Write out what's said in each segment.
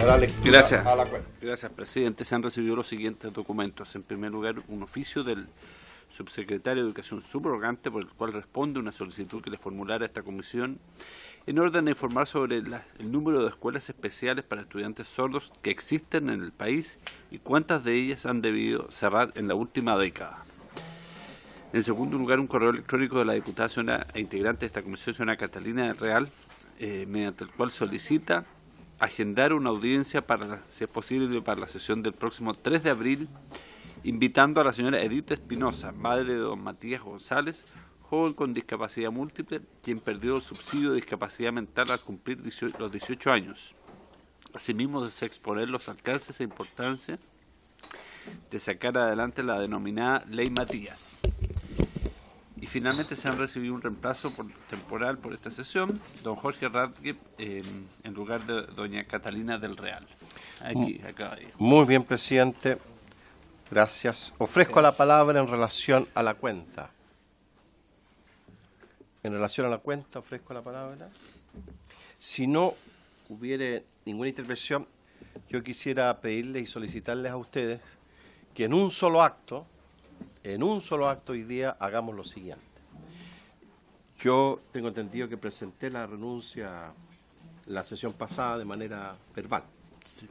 dará lectura Gracias. a la cuenta. Gracias, presidente. Se han recibido los siguientes documentos. En primer lugar, un oficio del subsecretario de Educación subrogante por el cual responde una solicitud que le formulara esta comisión en orden a informar sobre el número de escuelas especiales para estudiantes sordos que existen en el país y cuántas de ellas han debido cerrar en la última década. En segundo lugar, un correo electrónico de la diputada e integrante de esta comisión, señora Catalina del Real, mediante el cual solicita agendar una audiencia para, si es posible, para la sesión del próximo 3 de abril, invitando a la señora Edith Espinosa, madre de don Matías González, joven con discapacidad múltiple, quien perdió el subsidio de discapacidad mental al cumplir los 18 años. Asimismo, desea exponer los alcances e importancia de sacar adelante la denominada Ley Matías. Y finalmente se han recibido un reemplazo temporal por esta sesión, don Jorge Radke, en lugar de doña Catalina del Real. Acá. Muy bien, presidente. Gracias. Ofrezco la palabra en relación a la cuenta. En relación a la cuenta, ofrezco la palabra. Si no hubiere ninguna intervención, yo quisiera pedirles y solicitarles a ustedes que en un solo acto hoy día hagamos lo siguiente. Yo tengo entendido que presenté la renuncia la sesión pasada de manera verbal. Sí.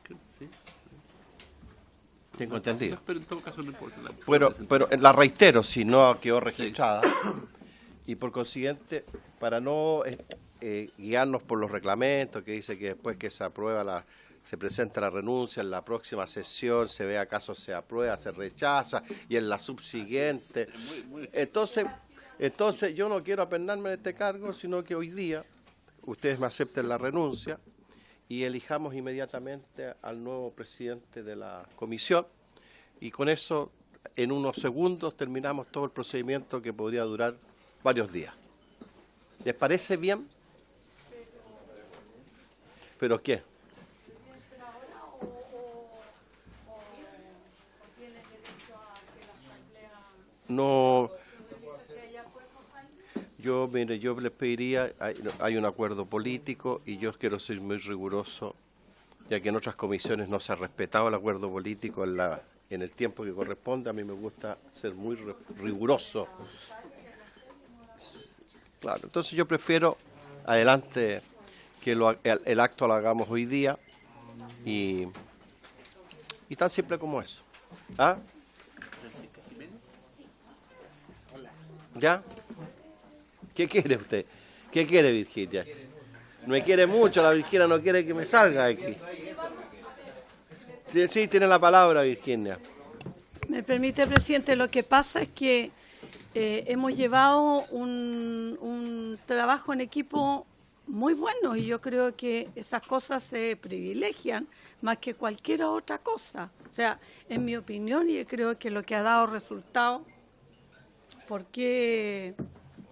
Tengo entendido. Pero en todo caso no importa. Pero la reitero, si no quedó registrada. Sí. Y por consiguiente, para no guiarnos por los reglamentos que dice que después que se aprueba se presenta la renuncia, en la próxima sesión se ve acaso se aprueba, se rechaza y en la subsiguiente. Entonces yo no quiero apernarme en este cargo, sino que hoy día ustedes me acepten la renuncia y elijamos inmediatamente al nuevo presidente de la comisión y con eso en unos segundos terminamos todo el procedimiento que podría durar varios días. ¿Les parece bien? ¿Pero qué? No, yo les pediría, hay un acuerdo político y yo quiero ser muy riguroso, ya que en otras comisiones no se ha respetado el acuerdo político en el tiempo que corresponde. A mí me gusta ser muy riguroso. Claro, entonces yo prefiero adelante que el acto lo hagamos hoy día y tan simple como eso. ¿Ah? ¿Ya? ¿Qué quiere usted? ¿Qué quiere Virginia? No me quiere mucho, la Virginia no quiere que me salga aquí. Sí, tiene la palabra Virginia. Me permite, presidente, lo que pasa es que hemos llevado un trabajo en equipo muy bueno y yo creo que esas cosas se privilegian más que cualquier otra cosa. O sea, en mi opinión, y creo que lo que ha dado resultado, ¿por qué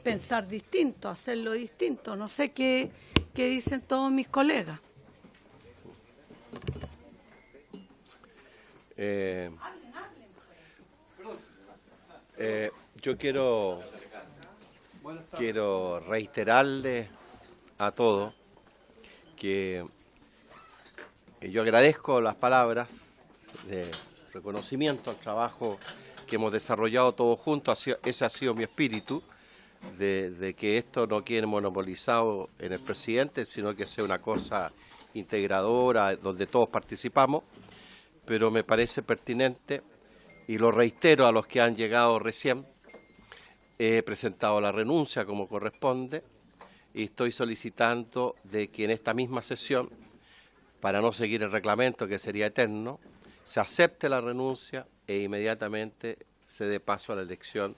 pensar distinto, hacerlo distinto? No sé qué dicen todos mis colegas. Yo quiero reiterarle a todos que yo agradezco las palabras de reconocimiento al trabajo que hemos desarrollado todos juntos. Ese ha sido mi espíritu, de que esto no quede monopolizado en el presidente, sino que sea una cosa integradora donde todos participamos, pero me parece pertinente y lo reitero a los que han llegado recién. He presentado la renuncia como corresponde y estoy solicitando de que en esta misma sesión, para no seguir el reglamento que sería eterno, se acepte la renuncia e inmediatamente se dé paso a la elección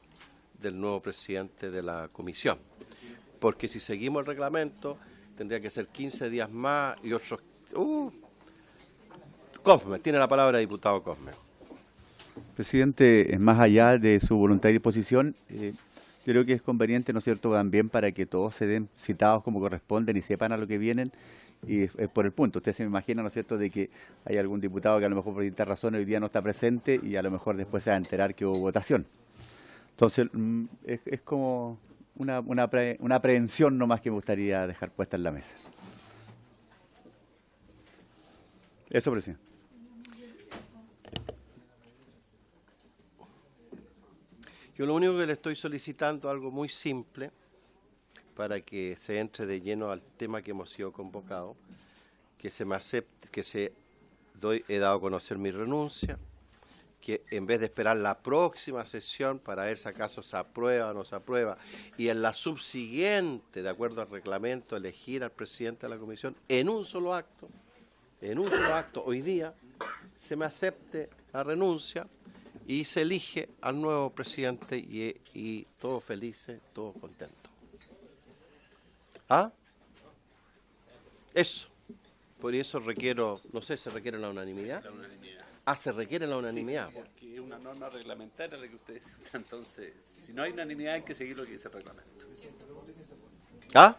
del nuevo presidente de la comisión. Porque si seguimos el reglamento, tendría que ser 15 días más y otros... Cosme, tiene la palabra el diputado Cosme. Presidente, más allá de su voluntad y disposición, creo que es conveniente, ¿no es cierto?, también para que todos se den citados como corresponden y sepan a lo que vienen, y es por el punto. Usted se me imagina, ¿no es cierto?, de que hay algún diputado que a lo mejor por distintas razones hoy día no está presente y a lo mejor después se va a enterar que hubo votación. Entonces, es como una aprehensión nomás que me gustaría dejar puesta en la mesa. Eso, presidente. Yo lo único que le estoy solicitando algo muy simple para que se entre de lleno al tema que hemos sido convocados, que se me acepte, he dado a conocer mi renuncia, que en vez de esperar la próxima sesión para ver si acaso se aprueba o no se aprueba, y en la subsiguiente, de acuerdo al reglamento, elegir al presidente de la comisión en un solo acto, hoy día, se me acepte la renuncia y se elige al nuevo presidente y todos felices, todos contentos. ¿Ah? Eso. Por eso requiero, no sé, ¿se requiere la unanimidad? La unanimidad. Ah, se requiere la unanimidad. Sí, porque es una norma reglamentaria la que ustedes citan. Entonces, si no hay unanimidad, hay que seguir lo que dice el reglamento. ¿Ah?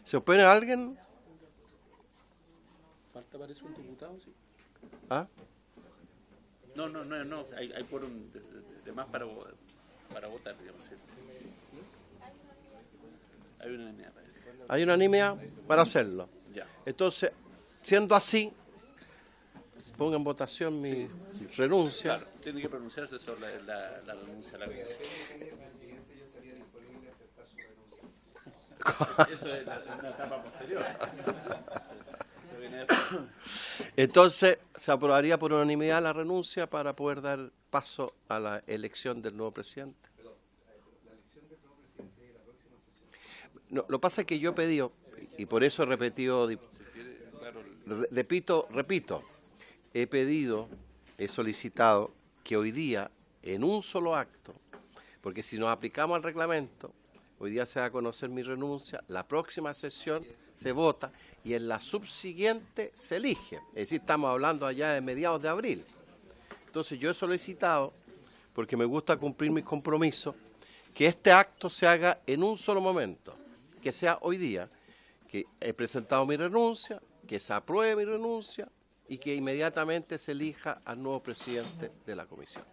¿Se opone a alguien? ¿Falta para eso un diputado? Sí. ¿Ah? No. Hay quórum de más para votar, digamos. ¿Sí? Hay unanimidad para eso. Hay unanimidad para hacerlo. Ya. Entonces, siendo así, ponga en votación mi renuncia. Claro, tiene que pronunciarse sobre la renuncia a la comisión. Eso es una etapa posterior. Entonces, se aprobaría por unanimidad la renuncia para poder dar paso a la elección del nuevo presidente. No, lo que pasa es que yo he pedido, y por eso he repetido, repito, he solicitado que hoy día, en un solo acto, porque si nos aplicamos al reglamento, hoy día se va a conocer mi renuncia, la próxima sesión se vota y en la subsiguiente se elige. Es decir, estamos hablando allá de mediados de abril. Entonces yo he solicitado, porque me gusta cumplir mis compromisos, que este acto se haga en un solo momento, que sea hoy día, que he presentado mi renuncia, que se apruebe mi renuncia y que inmediatamente se elija al nuevo presidente de la comisión.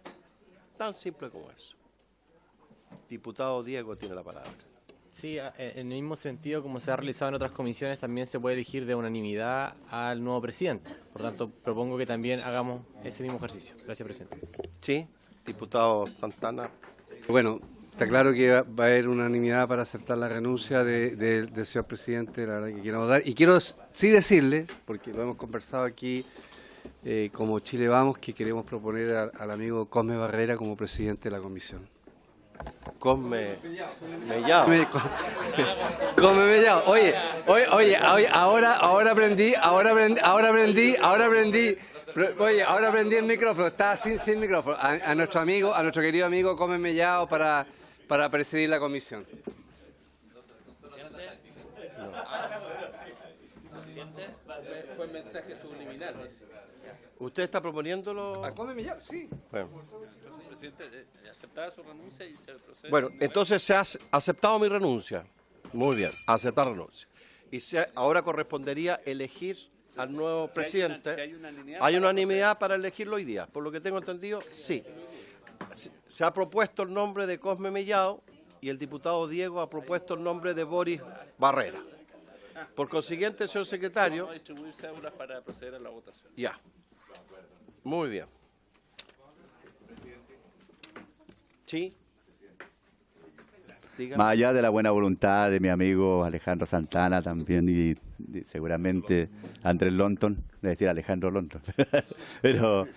Tan simple como eso. Diputado Diego tiene la palabra. Sí, en el mismo sentido como se ha realizado en otras comisiones, también se puede elegir de unanimidad al nuevo presidente. Por tanto, propongo que también hagamos ese mismo ejercicio. Gracias, presidente. Sí, diputado Santana. Bueno, está claro que va a haber unanimidad para aceptar la renuncia del señor presidente, la verdad que quiero dar. Y quiero sí decirle, porque lo hemos conversado aquí, como Chile Vamos, que queremos proponer al amigo Cosme Barrera como presidente de la comisión. Cosme Mellado. Cosme Mellado. Oye, ahora aprendí. Oye, ahora aprendí el micrófono, estaba sin micrófono. A nuestro querido amigo Cosme Mellado para presidir la comisión. Fue mensaje subliminal. ¿Usted está proponiéndolo? ¿A Cosme Mellado? Sí. Bueno. El presidente aceptaba su renuncia y se procede. Bueno, entonces se ha aceptado mi renuncia. Muy bien, aceptar renuncia. Y ahora correspondería elegir al nuevo presidente. Hay unanimidad para elegirlo hoy día. Por lo que tengo entendido, sí. Se ha propuesto el nombre de Cosme Mellado y el diputado Diego ha propuesto el nombre de Boris Barrera. Por consiguiente, señor secretario... Vamos a distribuir cédulas para proceder a la votación. Ya. Muy bien. Sí. Diga. Más allá de la buena voluntad de mi amigo Alejandro Santana también y seguramente Andrés Lonton, es decir, Alejandro Lonton. Pero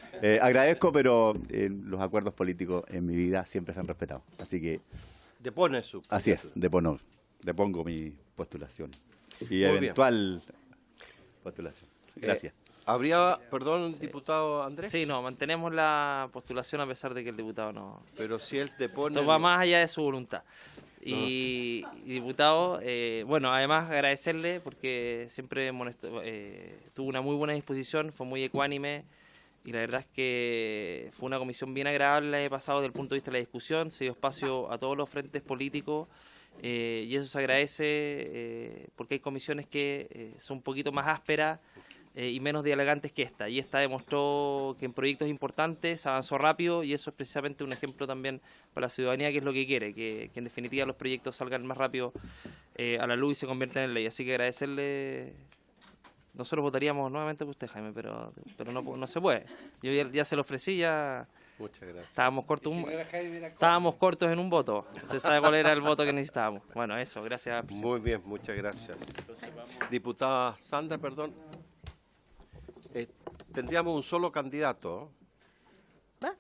agradezco, pero los acuerdos políticos en mi vida siempre se han respetado. Así que... Depone su... Así es, depongo mi postulación. Y Muy eventual postulación. Gracias. ¿Habría, perdón, diputado Andrés? Sí, no, mantenemos la postulación a pesar de que el diputado no... Pero si él depone... Esto va más allá de su voluntad. Y diputado, bueno, además agradecerle porque siempre tuvo una muy buena disposición, fue muy ecuánime y la verdad es que fue una comisión bien agradable el año pasado desde el punto de vista de la discusión, se dio espacio a todos los frentes políticos y eso se agradece porque hay comisiones que son un poquito más ásperas y menos dialogantes que esta. Y esta demostró que en proyectos importantes se avanzó rápido y eso es precisamente un ejemplo también para la ciudadanía, que es lo que quiere, que en definitiva los proyectos salgan más rápido a la luz y se conviertan en ley. Así que agradecerle, nosotros votaríamos nuevamente por usted, Jaime, pero no se puede. Yo ya se lo ofrecí, ya Muchas gracias. estábamos cortos en un voto. Usted sabe cuál era el voto que necesitábamos. Bueno, eso, gracias, presidente. Muy bien, muchas gracias. Diputada Sandra, perdón. Tendríamos un solo candidato. ¿Va?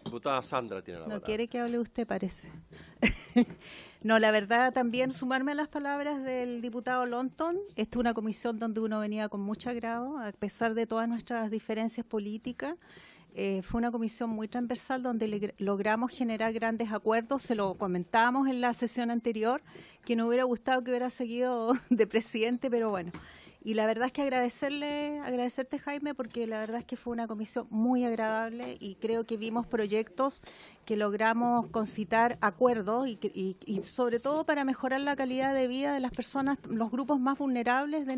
Diputada Sandra tiene la No palabra. quiere que hable usted, parece. No, la verdad, también sumarme a las palabras del diputado Lonton. Esta es una comisión donde uno venía con mucho agrado, a pesar de todas nuestras diferencias políticas. Fue una comisión muy transversal donde logramos generar grandes acuerdos. Se lo comentábamos en la sesión anterior, que nos hubiera gustado que hubiera seguido de presidente, pero bueno. Y la verdad es que agradecerte, Jaime, porque la verdad es que fue una comisión muy agradable y creo que vimos proyectos que logramos concitar acuerdos y sobre todo para mejorar la calidad de vida de las personas, los grupos más vulnerables de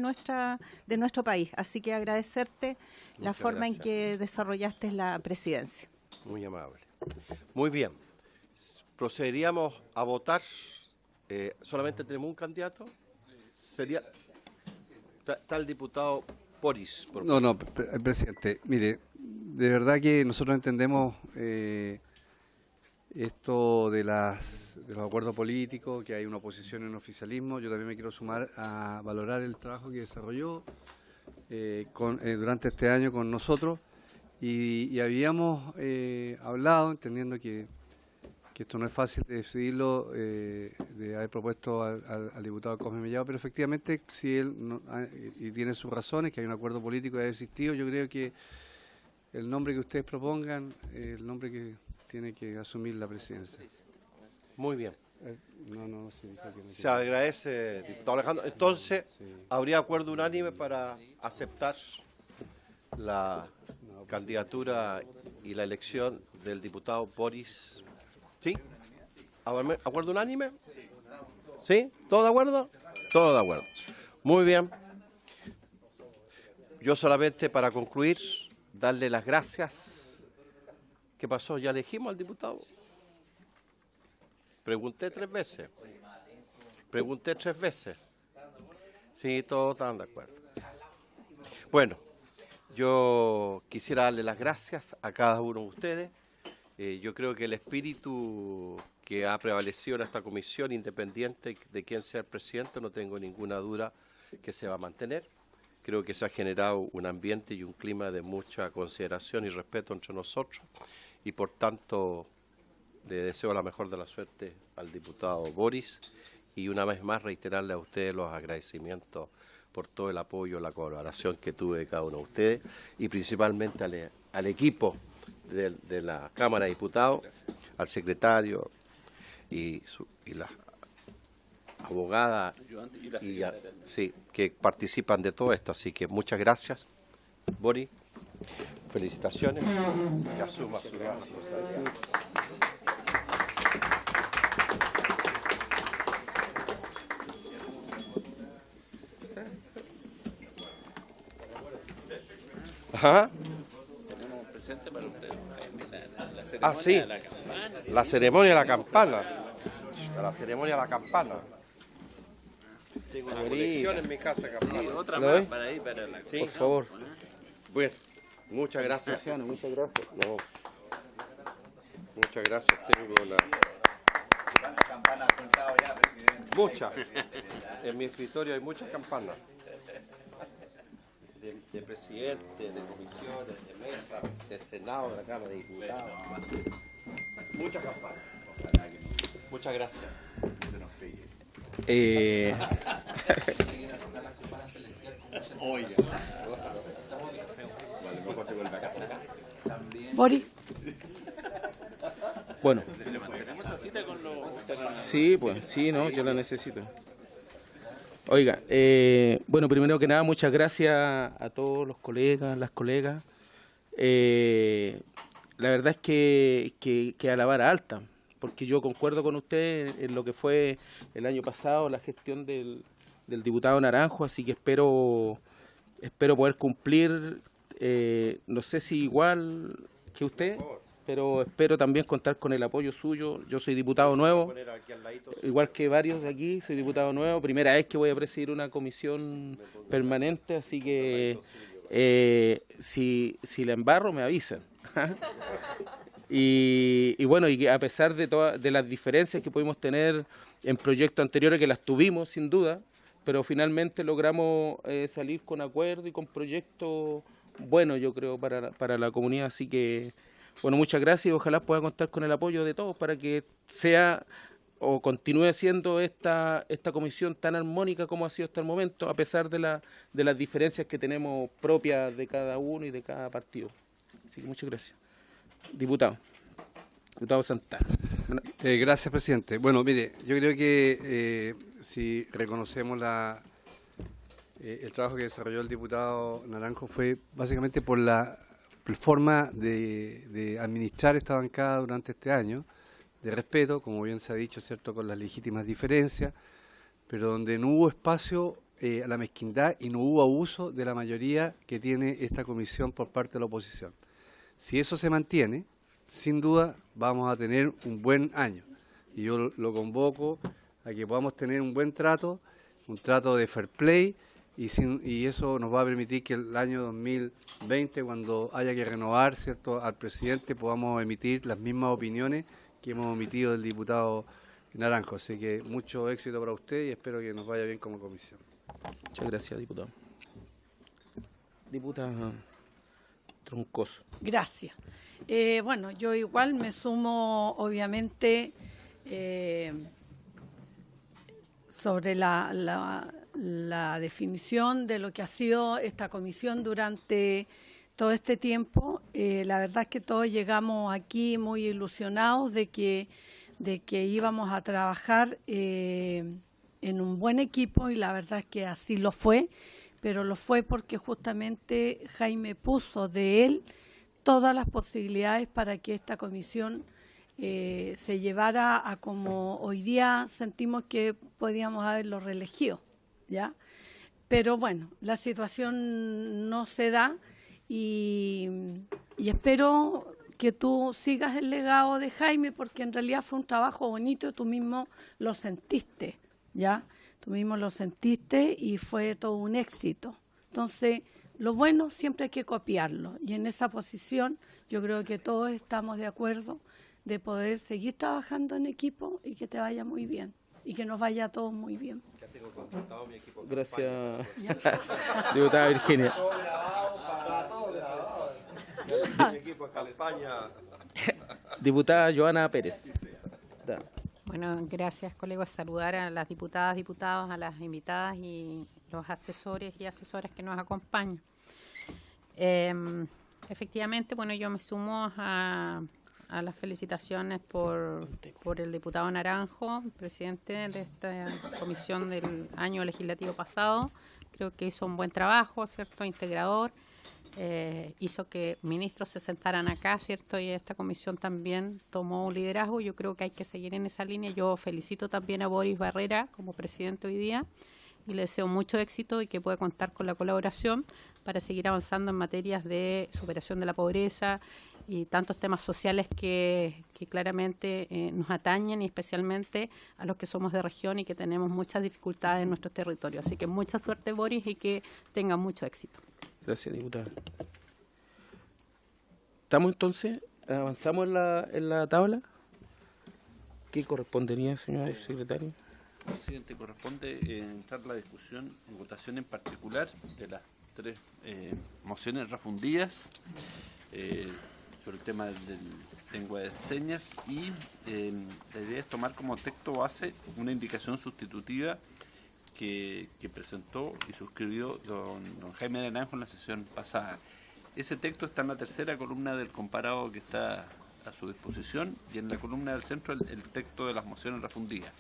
nuestro país. Así que agradecerte la Muchas forma en gracias. que desarrollaste la presidencia. Muy amable. Muy bien. Procederíamos a votar. ¿Solamente tenemos un candidato? Sería... Está el diputado Boris. No, presidente, mire, de verdad que nosotros entendemos esto de los acuerdos políticos, que hay una oposición y un oficialismo. Yo también me quiero sumar a valorar el trabajo que desarrolló durante este año con nosotros y habíamos hablado, entendiendo que esto no es fácil de decidirlo, de haber propuesto al diputado Cosme Mellado, pero efectivamente, si él y tiene sus razones, que hay un acuerdo político que ha existido, yo creo que el nombre que ustedes propongan es el nombre que tiene que asumir la presidencia. Muy bien. Sí, Se agradece, diputado Alejandro. Entonces, ¿habría acuerdo unánime para aceptar la candidatura y la elección del diputado Boris? ¿Sí? ¿Acuerdo unánime? ¿Sí? ¿Todo de acuerdo? Todo de acuerdo. Muy bien. Yo solamente para concluir, darle las gracias. ¿Qué pasó? ¿Ya elegimos al diputado? Pregunté 3 veces. Sí, todos están de acuerdo. Bueno, yo quisiera darle las gracias a cada uno de ustedes. Yo creo que el espíritu que ha prevalecido en esta comisión, independiente de quién sea el presidente, no tengo ninguna duda que se va a mantener. Creo que se ha generado un ambiente y un clima de mucha consideración y respeto entre nosotros y por tanto le deseo la mejor de la suerte al diputado Boris y una vez más reiterarle a ustedes los agradecimientos por todo el apoyo, la colaboración que tuve de cada uno de ustedes y principalmente al equipo de la Cámara de Diputados, al secretario y la abogada sí, que participan de todo esto. Así que muchas gracias, Boris. Felicitaciones y asuma su gracia. Ajá. Tenemos presente para usted, la ceremonia Ah, sí. de la campana. La ceremonia de la campana. La ceremonia de la campana. Tengo una colección en mi casa de campana. Otra ¿Lo más doy? para ahí, para la... Sí. Por favor. Bueno, muchas gracias. Muchas gracias. No. Muchas gracias. Tengo la... Muchas. En mi escritorio hay muchas campanas. De presidente, de comisiones, de mesa, de Senado, de la Cámara de Diputados. Muchas campanas. Muchas gracias. Boris. Bueno, Tenemos hojita con los... sí, pues, sí, no, yo la necesito. Oiga, bueno, primero que nada, muchas gracias a todos los colegas, las colegas. La verdad es que a la vara alta, porque yo concuerdo con usted en lo que fue el año pasado la gestión del diputado Naranjo, así que espero poder cumplir, no sé si igual que usted, pero espero también contar con el apoyo suyo. Yo soy diputado nuevo, igual que varios de aquí, soy diputado nuevo, primera vez que voy a presidir una comisión permanente, así que si la embarro me avisan. Y bueno, y que a pesar de las diferencias que pudimos tener en proyectos anteriores, que las tuvimos sin duda, pero finalmente logramos salir con acuerdo y con proyectos buenos, yo creo, para la comunidad. Así que, bueno, muchas gracias y ojalá pueda contar con el apoyo de todos para que sea o continúe siendo esta comisión tan armónica como ha sido hasta el momento, a pesar de las diferencias que tenemos propias de cada uno y de cada partido. Así que muchas gracias. Diputado Santana. Gracias, presidente. Bueno, mire, yo creo que si reconocemos el trabajo que desarrolló el diputado Naranjo fue básicamente por la forma de administrar esta bancada durante este año, de respeto, como bien se ha dicho, cierto, con las legítimas diferencias, pero donde no hubo espacio a la mezquindad y no hubo abuso de la mayoría que tiene esta comisión por parte de la oposición. Si eso se mantiene, sin duda vamos a tener un buen año. Y yo lo convoco a que podamos tener un buen trato, un trato de fair play, y eso nos va a permitir que el año 2020, cuando haya que renovar, ¿cierto?, al presidente, podamos emitir las mismas opiniones que hemos emitido del diputado Naranjo. Así que mucho éxito para usted y espero que nos vaya bien como comisión. Muchas gracias, diputado. Diputada Troncoso. Gracias. Bueno, yo igual me sumo, obviamente, sobre la definición de lo que ha sido esta comisión durante todo este tiempo. La verdad es que todos llegamos aquí muy ilusionados de que íbamos a trabajar en un buen equipo, y la verdad es que así lo fue, pero lo fue porque justamente Jaime puso de él todas las posibilidades para que esta comisión se llevara a como hoy día sentimos que podíamos haberlo reelegido, ¿ya? Pero bueno, la situación no se da y espero que tú sigas el legado de Jaime, porque en realidad fue un trabajo bonito, tú mismo lo sentiste, ¿ya? Tú mismo lo sentiste y fue todo un éxito. Entonces, lo bueno siempre hay que copiarlo, y en esa posición yo creo que todos estamos de acuerdo de poder seguir trabajando en equipo y que te vaya muy bien y que nos vaya a todos muy bien. Ya tengo contratado mi equipo. Gracias, diputada Virginia. Mi equipo de campaña. Diputada Joana Pérez. Bueno, gracias, colegas. Saludar a las diputadas, diputados, a las invitadas y los asesores y asesoras que nos acompañan. Efectivamente, bueno, yo me sumo a las felicitaciones por el diputado Naranjo, presidente de esta comisión del año legislativo pasado. Creo que hizo un buen trabajo, ¿cierto?, integrador. Hizo que ministros se sentaran acá, ¿cierto?, y esta comisión también tomó un liderazgo. Yo creo que hay que seguir en esa línea. Yo felicito también a Boris Barrera como presidente hoy día y le deseo mucho éxito y que pueda contar con la colaboración para seguir avanzando en materias de superación de la pobreza y tantos temas sociales que claramente nos atañen, y especialmente a los que somos de región y que tenemos muchas dificultades en nuestros territorios. Así que mucha suerte, Boris, y que tengan mucho éxito. Gracias, diputada. ¿Estamos entonces? ¿Avanzamos en la tabla? ¿Qué correspondería, señor secretario? Presidente, corresponde entrar la discusión en votación en particular de las tres mociones refundidas sobre el tema de lengua de señas, y la idea es tomar como texto base una indicación sustitutiva que presentó y suscribió don Jaime Naranjo en la sesión pasada. Ese texto está en la tercera columna del comparado que está a su disposición, y en la columna del centro el texto de las mociones refundidas.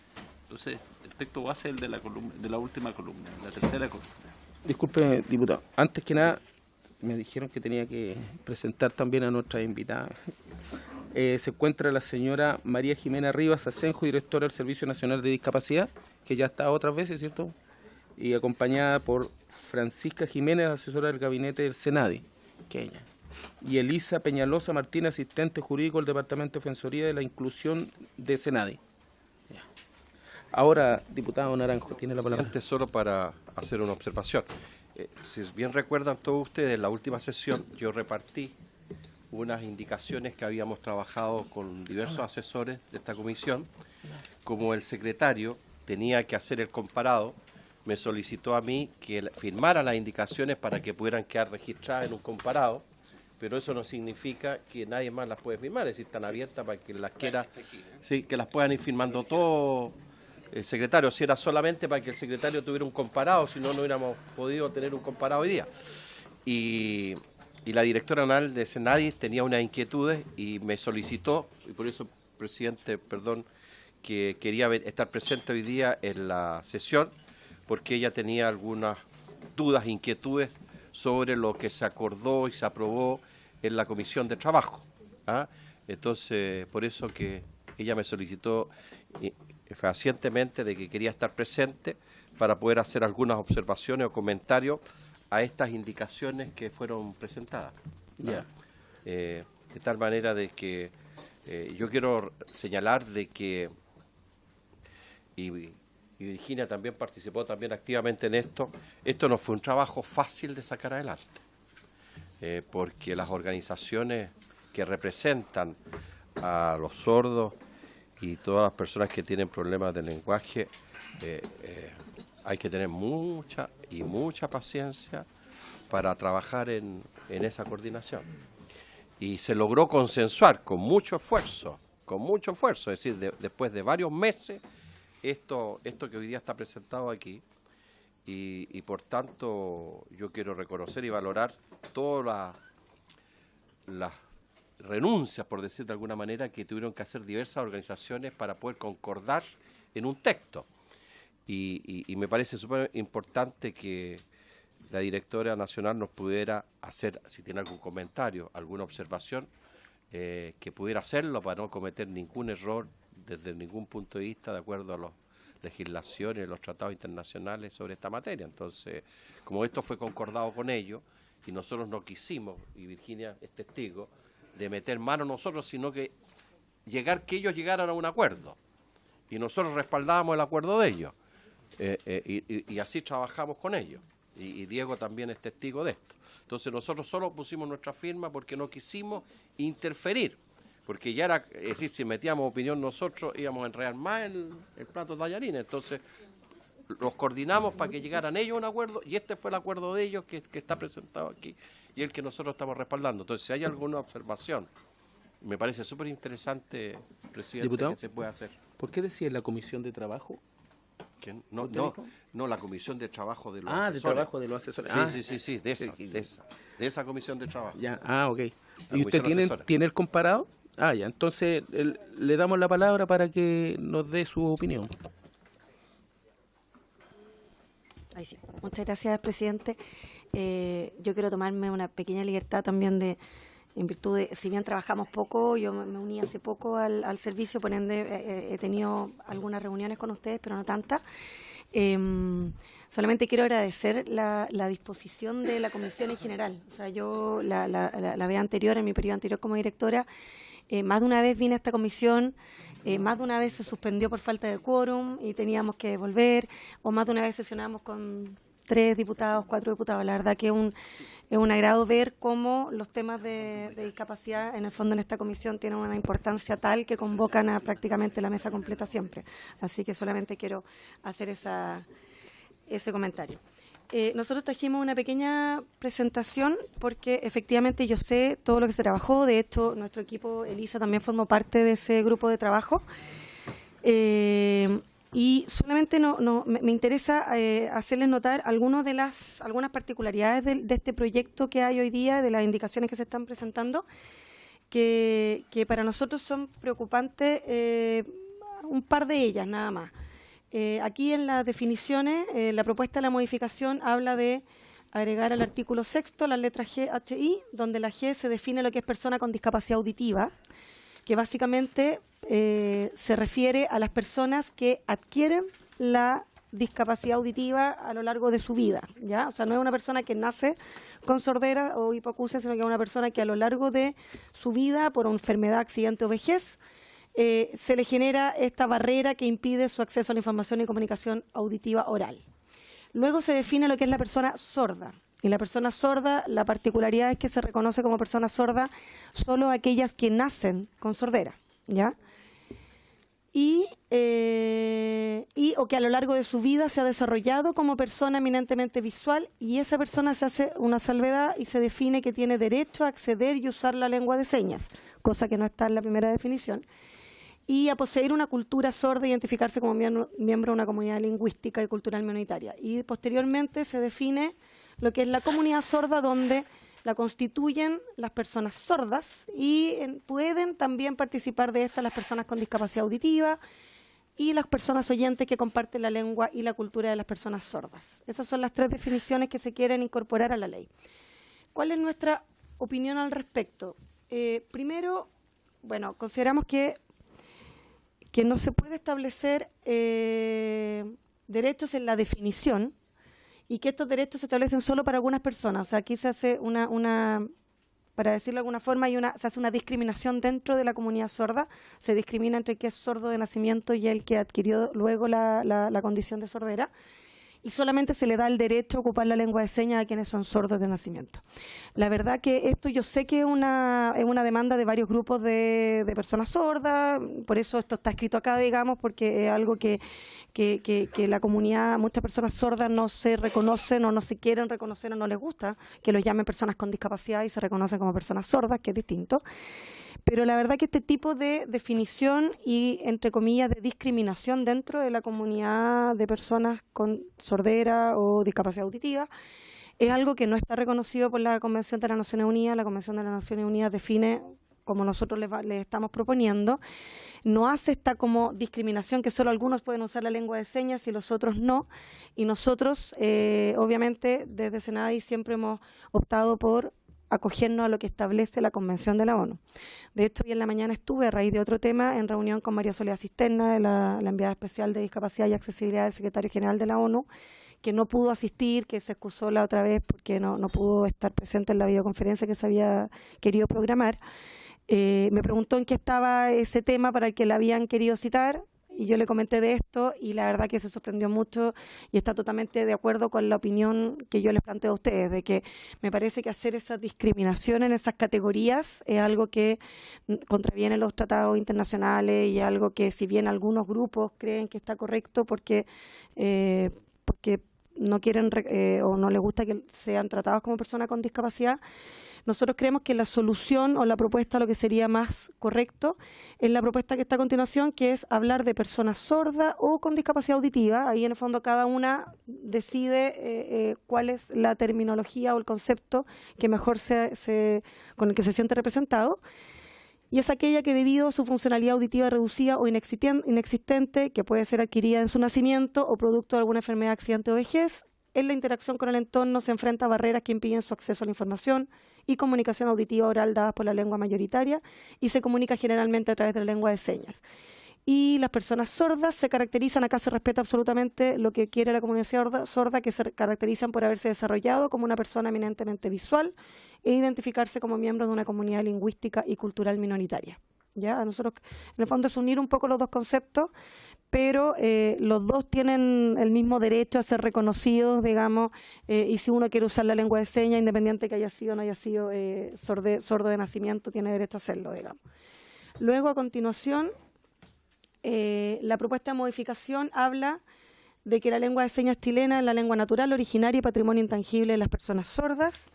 Entonces, el texto base es el de la última columna, la tercera columna. Disculpe, diputado. Antes que nada, me dijeron que tenía que presentar también a nuestra invitada. Se encuentra la señora María Jimena Rivas Asenjo, directora del Servicio Nacional de Discapacidad, que ya está otras veces, ¿cierto? Y acompañada por Francisca Jiménez, asesora del gabinete del Senadi, que ella. y Elisa Peñalosa Martínez, asistente jurídico del Departamento de Defensoría de la Inclusión de Senadi. Ya. Ahora, diputado Naranjo, tiene la palabra. Antes, solo para hacer una observación. Si bien recuerdan todos ustedes, en la última sesión yo repartí unas indicaciones que habíamos trabajado con diversos asesores de esta comisión. Como el secretario tenía que hacer el comparado, me solicitó a mí que firmara las indicaciones para que pudieran quedar registradas en un comparado, pero eso no significa que nadie más las puede firmar, es decir, están abiertas para que las quiera, sí, que las puedan ir firmando todos. El secretario, si era solamente para que el secretario tuviera un comparado, si no, no hubiéramos podido tener un comparado hoy día. Y la directora general de Senadi tenía unas inquietudes y me solicitó, y por eso, presidente, perdón, que quería estar presente hoy día en la sesión, porque ella tenía algunas dudas, inquietudes sobre lo que se acordó y se aprobó en la Comisión de Trabajo. ¿Ah? Entonces, por eso que ella me solicitó fehacientemente de que quería estar presente para poder hacer algunas observaciones o comentarios a estas indicaciones que fueron presentadas. Ya. De tal manera de que yo quiero señalar de que, y Virginia también participó también activamente en esto no fue un trabajo fácil de sacar adelante, porque las organizaciones que representan a los sordos y todas las personas que tienen problemas de lenguaje, hay que tener mucha paciencia para trabajar en esa coordinación. Y se logró consensuar con mucho esfuerzo, es decir, después de varios meses, esto que hoy día está presentado aquí, y por tanto yo quiero reconocer y valorar todas las renuncias, por decir de alguna manera, que tuvieron que hacer diversas organizaciones para poder concordar en un texto. Y me parece súper importante que la directora nacional nos pudiera hacer, si tiene algún comentario, alguna observación, que pudiera hacerlo para no cometer ningún error desde ningún punto de vista de acuerdo a las legislaciones, los tratados internacionales sobre esta materia. Entonces, como esto fue concordado con ellos, y nosotros no quisimos, y Virginia es testigo, de meter mano nosotros, sino que ellos llegaran a un acuerdo, y nosotros respaldábamos el acuerdo de ellos, y así trabajamos con ellos, y Diego también es testigo de esto. Entonces nosotros solo pusimos nuestra firma porque no quisimos interferir, porque ya era, es decir, si metíamos opinión nosotros íbamos a enredar más el plato de tallarines. Entonces los coordinamos para que llegaran ellos a un acuerdo, y este fue el acuerdo de ellos que está presentado aquí y el que nosotros estamos respaldando. Entonces, si hay alguna observación, me parece súper interesante, presidente, ¿Diputado? Que se pueda hacer. ¿Por qué decía la Comisión de Trabajo? No, la Comisión de Trabajo de los asesores. asesores. De Trabajo de los asesores. Sí, de esa Comisión de Trabajo. Ya, ok. La ¿Y usted comisión tiene el comparado? Ya, entonces le damos la palabra para que nos dé su opinión. Ay, sí. Muchas gracias, presidente. Yo quiero tomarme una pequeña libertad también en virtud de, si bien trabajamos poco, yo me uní hace poco al servicio, por ende he tenido algunas reuniones con ustedes, pero no tantas. Solamente quiero agradecer la disposición de la comisión en general. O sea, yo la vez anterior, en mi periodo anterior como directora, más de una vez vine a esta comisión, más de una vez se suspendió por falta de quórum y teníamos que volver, o más de una vez sesionamos con 3 diputados, 4 diputados. La verdad que es un agrado ver cómo los temas de discapacidad, en el fondo en esta comisión, tienen una importancia tal que convocan a prácticamente la mesa completa siempre. Así que solamente quiero hacer ese comentario. Nosotros trajimos una pequeña presentación porque efectivamente yo sé todo lo que se trabajó. De hecho, nuestro equipo, Elisa, también formó parte de ese grupo de trabajo. Y solamente me interesa hacerles notar algunas particularidades de este proyecto que hay hoy día, de las indicaciones que se están presentando, que para nosotros son preocupantes, un par de ellas nada más. Aquí en las definiciones, la propuesta de la modificación habla de agregar al artículo 6º las letras G, H, I, donde la G se define lo que es persona con discapacidad auditiva, que básicamente se refiere a las personas que adquieren la discapacidad auditiva a lo largo de su vida, ¿ya? O sea, no es una persona que nace con sordera o hipoacusia, sino que es una persona que a lo largo de su vida, por una enfermedad, accidente o vejez, se le genera esta barrera que impide su acceso a la información y comunicación auditiva oral. Luego se define lo que es la persona sorda. Y la persona sorda, la particularidad es que se reconoce como persona sorda solo aquellas que nacen con sordera, ¿ya? O que a lo largo de su vida se ha desarrollado como persona eminentemente visual, y esa persona se hace una salvedad y se define que tiene derecho a acceder y usar la lengua de señas, cosa que no está en la primera definición, y a poseer una cultura sorda e identificarse como miembro de una comunidad lingüística y cultural minoritaria. Y posteriormente se define lo que es la comunidad sorda, donde la constituyen las personas sordas y pueden también participar de esta las personas con discapacidad auditiva y las personas oyentes que comparten la lengua y la cultura de las personas sordas. Esas son las 3 definiciones que se quieren incorporar a la ley. ¿Cuál es nuestra opinión al respecto? Primero, bueno, consideramos que no se puede establecer derechos en la definición, y que estos derechos se establecen solo para algunas personas. O sea, aquí se hace para decirlo de alguna forma, se hace una discriminación dentro de la comunidad sorda. Se discrimina entre el que es sordo de nacimiento y el que adquirió luego la condición de sordera. Y solamente se le da el derecho a ocupar la lengua de señas a quienes son sordos de nacimiento. La verdad que esto yo sé que es una demanda de varios grupos de personas sordas, por eso esto está escrito acá, digamos, porque es algo que la comunidad, muchas personas sordas no se reconocen o no se quieren reconocer o no les gusta que los llamen personas con discapacidad y se reconocen como personas sordas, que es distinto. Pero la verdad que este tipo de definición y, entre comillas, de discriminación dentro de la comunidad de personas con sordera o discapacidad auditiva es algo que no está reconocido por la Convención de las Naciones Unidas. La Convención de las Naciones Unidas define, como nosotros le estamos proponiendo, no hace esta como discriminación que solo algunos pueden usar la lengua de señas y los otros no. Y nosotros, obviamente, desde Senadi siempre hemos optado por acogernos a lo que establece la Convención de la ONU. De hecho, hoy en la mañana estuve, a raíz de otro tema, en reunión con María Soledad Cisterna, la enviada especial de Discapacidad y Accesibilidad del Secretario General de la ONU, que no pudo asistir, que se excusó la otra vez porque no pudo estar presente en la videoconferencia que se había querido programar. Me preguntó en qué estaba ese tema para el que la habían querido citar, y yo le comenté de esto, y la verdad que se sorprendió mucho y está totalmente de acuerdo con la opinión que yo les planteo a ustedes, de que me parece que hacer esa discriminación en esas categorías es algo que contraviene los tratados internacionales y algo que, si bien algunos grupos creen que está correcto porque no quieren o no les gusta que sean tratados como personas con discapacidad, nosotros creemos que la solución o la propuesta, lo que sería más correcto, es la propuesta que está a continuación, que es hablar de personas sordas o con discapacidad auditiva. Ahí en el fondo cada una decide cuál es la terminología o el concepto que mejor con el que se siente representado. Y es aquella que, debido a su funcionalidad auditiva reducida o inexistente, que puede ser adquirida en su nacimiento o producto de alguna enfermedad, accidente o vejez, en la interacción con el entorno se enfrenta a barreras que impiden su acceso a la información y comunicación auditiva oral dadas por la lengua mayoritaria, y se comunica generalmente a través de la lengua de señas. Y las personas sordas se caracterizan, acá se respeta absolutamente lo que quiere la comunidad sorda, que se caracterizan por haberse desarrollado como una persona eminentemente visual e identificarse como miembros de una comunidad lingüística y cultural minoritaria. ¿Ya? A nosotros, en el fondo, es unir un poco los dos conceptos, pero los dos tienen el mismo derecho a ser reconocidos, digamos, y si uno quiere usar la lengua de señas, independiente que haya sido o no haya sido sordo de nacimiento, tiene derecho a hacerlo, digamos. Luego, a continuación, la propuesta de modificación habla de que la lengua de señas chilena es la lengua natural, originaria y patrimonio intangible de las personas sordas,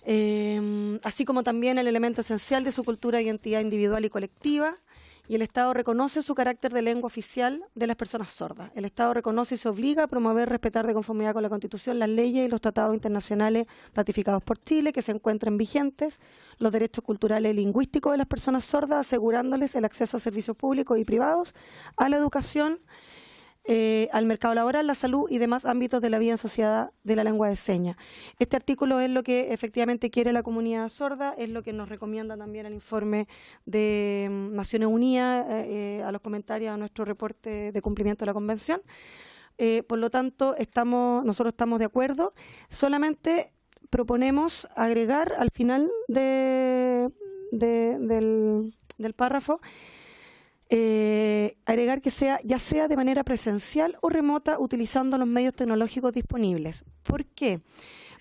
así como también el elemento esencial de su cultura e identidad individual y colectiva, y el Estado reconoce su carácter de lengua oficial de las personas sordas. El Estado reconoce y se obliga a promover, respetar de conformidad con la Constitución, las leyes y los tratados internacionales ratificados por Chile que se encuentren vigentes, los derechos culturales y lingüísticos de las personas sordas, asegurándoles el acceso a servicios públicos y privados, a la educación, al mercado laboral, la salud y demás ámbitos de la vida en sociedad de la lengua de señas. Este artículo es lo que efectivamente quiere la comunidad sorda, es lo que nos recomienda también el informe de Naciones Unidas, a los comentarios a nuestro reporte de cumplimiento de la Convención. Por lo tanto, nosotros estamos de acuerdo. Solamente proponemos agregar al final del párrafo, agregar que sea ya sea de manera presencial o remota utilizando los medios tecnológicos disponibles. ¿Por qué?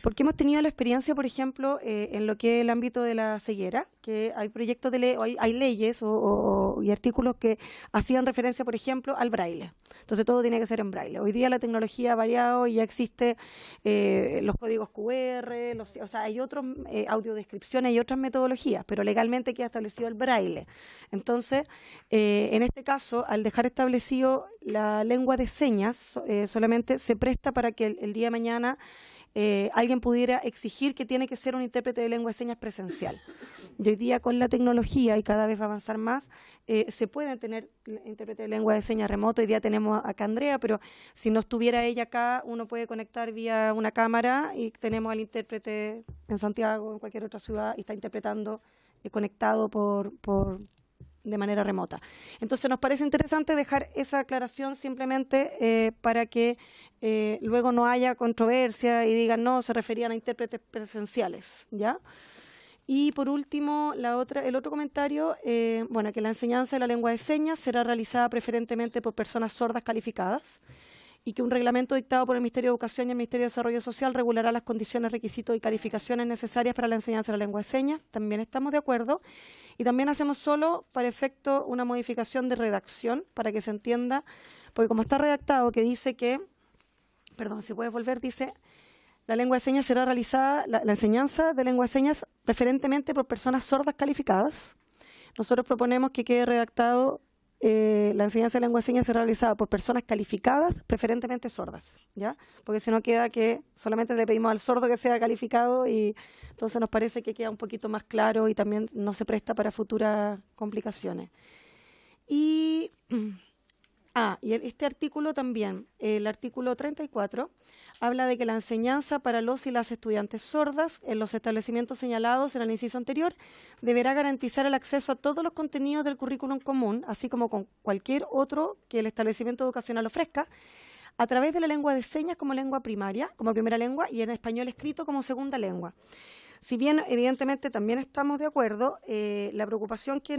Porque hemos tenido la experiencia, por ejemplo, en lo que es el ámbito de la ceguera, que hay proyectos de ley, hay leyes y artículos que hacían referencia, por ejemplo, al braille. Entonces todo tiene que ser en braille. Hoy día la tecnología ha variado y ya existe los códigos QR, o sea, hay otras audiodescripciones y otras metodologías, pero legalmente queda establecido el braille. Entonces, en este caso, al dejar establecido la lengua de señas, solamente se presta para que el día de mañana alguien pudiera exigir que tiene que ser un intérprete de lengua de señas presencial. Y hoy día con la tecnología, y cada vez va a avanzar más, se pueden tener intérprete de lengua de señas remoto. Hoy día tenemos acá a Andrea, pero si no estuviera ella acá, uno puede conectar vía una cámara y tenemos al intérprete en Santiago, en cualquier otra ciudad, y está interpretando conectado de manera remota. Entonces nos parece interesante dejar esa aclaración simplemente para que luego no haya controversia y digan no, se referían a intérpretes presenciales, ¿ya? Y por último, el otro comentario, bueno, que la enseñanza de la lengua de señas será realizada preferentemente por personas sordas calificadas y que un reglamento dictado por el Ministerio de Educación y el Ministerio de Desarrollo Social regulará las condiciones, requisitos y calificaciones necesarias para la enseñanza de la lengua de señas. También estamos de acuerdo. Y también hacemos solo para efecto una modificación de redacción para que se entienda, porque como está redactado que dice que, perdón, si puedes volver, dice, la lengua de señas será realizada, la enseñanza de lengua de señas preferentemente por personas sordas calificadas. Nosotros proponemos que quede redactado la enseñanza de lengua de señas será realizada por personas calificadas, preferentemente sordas, ¿ya? Porque si no queda que solamente le pedimos al sordo que sea calificado y entonces nos parece que queda un poquito más claro y también no se presta para futuras complicaciones. Y este artículo también, el artículo 34, habla de que la enseñanza para los y las estudiantes sordas en los establecimientos señalados en el inciso anterior deberá garantizar el acceso a todos los contenidos del currículum común, así como con cualquier otro que el establecimiento educacional ofrezca, a través de la lengua de señas como lengua primaria, como primera lengua, y en español escrito como segunda lengua. Si bien, evidentemente, también estamos de acuerdo, la preocupación que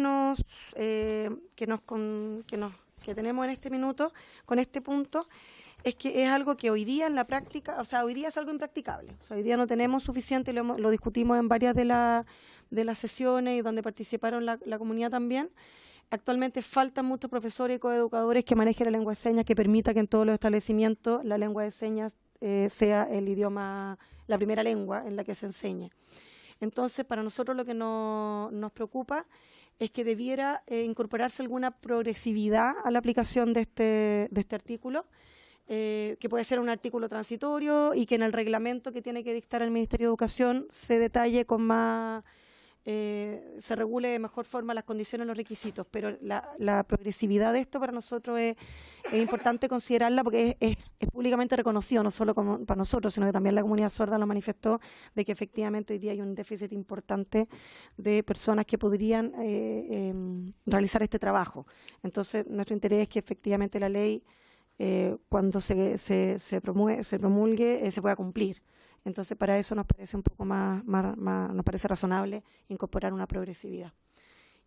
tenemos en este minuto con este punto es que es algo que hoy día en la práctica, o sea, hoy día es algo impracticable. O sea, hoy día no tenemos suficiente, lo discutimos en varias de las sesiones y donde participaron la comunidad también. Actualmente faltan muchos profesores y coeducadores que manejen la lengua de señas, que permita que en todos los establecimientos la lengua de señas sea el idioma, la primera lengua en la que se enseñe. Entonces, para nosotros lo que nos preocupa es que debiera incorporarse alguna progresividad a la aplicación de este artículo, que puede ser un artículo transitorio y que en el reglamento que tiene que dictar el Ministerio de Educación se detalle con más, se regule de mejor forma las condiciones y los requisitos. Pero la progresividad de esto para nosotros es importante considerarla porque es públicamente reconocido, no solo para nosotros, sino que también la comunidad sorda lo manifestó, de que efectivamente hoy día hay un déficit importante de personas que podrían realizar este trabajo. Entonces, nuestro interés es que efectivamente la ley, cuando se promulgue, se pueda cumplir. Entonces, para eso nos parece un poco nos parece razonable incorporar una progresividad.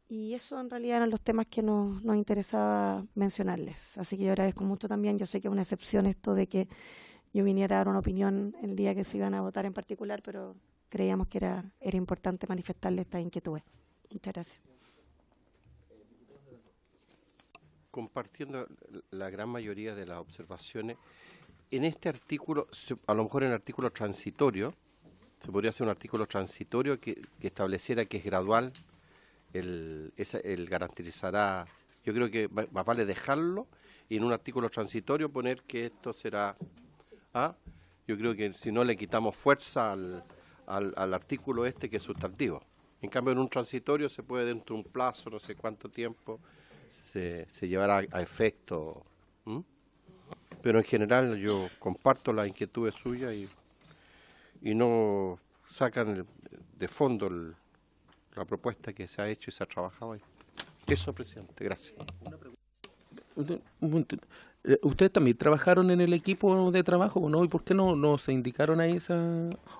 Y eso en realidad eran los temas que nos interesaba mencionarles. Así que yo agradezco mucho también. Yo sé que es una excepción esto de que yo viniera a dar una opinión el día que se iban a votar en particular, pero creíamos que era importante manifestarle estas inquietudes. Muchas gracias. Compartiendo la gran mayoría de las observaciones, en este artículo, a lo mejor en el artículo transitorio, se podría hacer un artículo transitorio que estableciera que es gradual, el garantizará, yo creo que más vale dejarlo y en un artículo transitorio poner que esto será, yo creo que si no le quitamos fuerza al artículo que es sustantivo. En cambio en un transitorio se puede dentro de un plazo, no sé cuánto tiempo, se llevará a efecto. Pero en general yo comparto las inquietudes suyas y no sacan de fondo la propuesta que se ha hecho y se ha trabajado ahí. Eso, presidente, gracias. un momentito. ¿Ustedes también trabajaron en el equipo de trabajo, no? ¿Y por qué no se indicaron ahí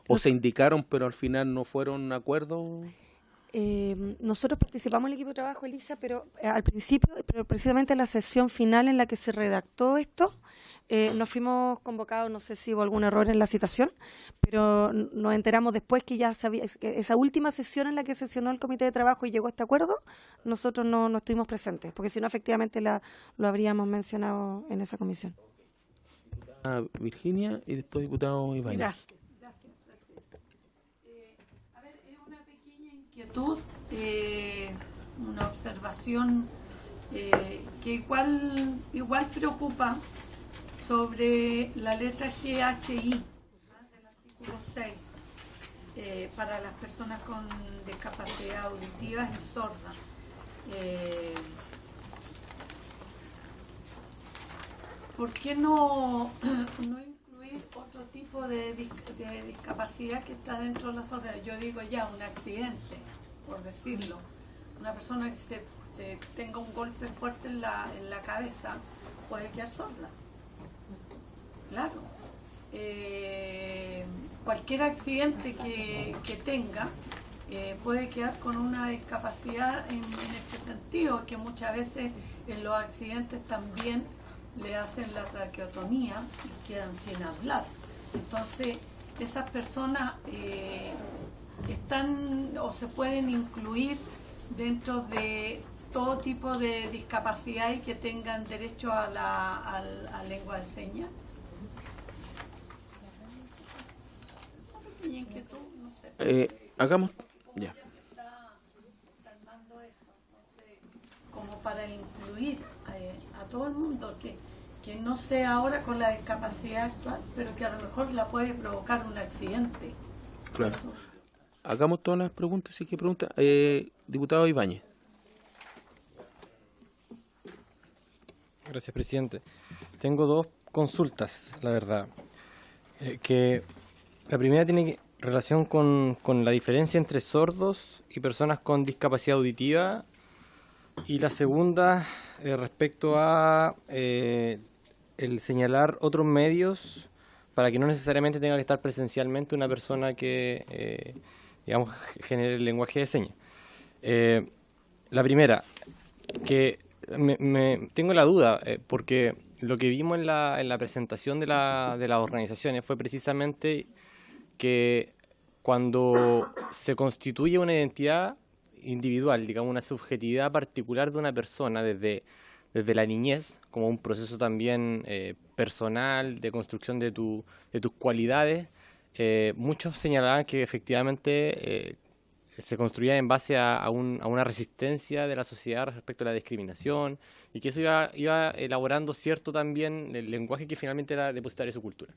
o se indicaron pero al final no fueron acuerdos? Nosotros participamos en el equipo de trabajo, Elisa, pero al principio, pero precisamente en la sesión final en la que se redactó esto, nos fuimos convocados, no sé si hubo algún error en la citación, pero nos enteramos después que ya sabía, que esa última sesión en la que sesionó el comité de trabajo y llegó a este acuerdo, nosotros no estuvimos presentes, porque si no, efectivamente lo habríamos mencionado en esa comisión. Virginia y después diputado Ibáñez. Gracias. A ver, es una pequeña inquietud, una observación que igual preocupa sobre la letra GHI del artículo 6 para las personas con discapacidad auditiva y sordas. ¿Por qué no incluir otro tipo de discapacidad que está dentro de la sordera? Yo digo ya, un accidente, por decirlo. Una persona que tenga un golpe fuerte en la cabeza puede quedar sorda. Claro. Cualquier accidente que tenga puede quedar con una discapacidad en este sentido, que muchas veces en los accidentes también le hacen la traqueotomía y quedan sin hablar. Entonces, esas personas están o se pueden incluir dentro de todo tipo de discapacidad y que tengan derecho a la lengua de señas. Hagamos ya. Como para incluir a todo el mundo que no sea ahora con la discapacidad actual, pero que a lo mejor la puede provocar un accidente. Claro. Hagamos todas las preguntas, si hay que preguntar. Diputado Ibáñez. Gracias, presidente. Tengo dos consultas, la verdad. Que la primera tiene relación con la diferencia entre sordos y personas con discapacidad auditiva, y la segunda respecto a el señalar otros medios para que no necesariamente tenga que estar presencialmente una persona que digamos genere el lenguaje de señas. La primera, que tengo la duda, porque lo que vimos en la presentación de las organizaciones fue precisamente que cuando se constituye una identidad individual, digamos una subjetividad particular de una persona desde la niñez, como un proceso también personal de construcción de tus cualidades, muchos señalaban que efectivamente se construía en base a una resistencia de la sociedad respecto a la discriminación, y que eso iba elaborando cierto también el lenguaje que finalmente era depositario de su cultura.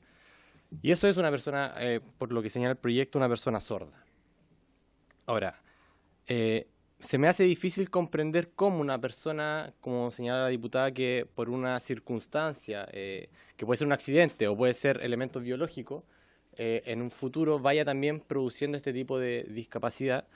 Y eso es una persona, por lo que señala el proyecto, una persona sorda. Ahora, se me hace difícil comprender cómo una persona, como señala la diputada, que por una circunstancia, que puede ser un accidente o puede ser elementos biológicos, en un futuro vaya también produciendo este tipo de discapacidad,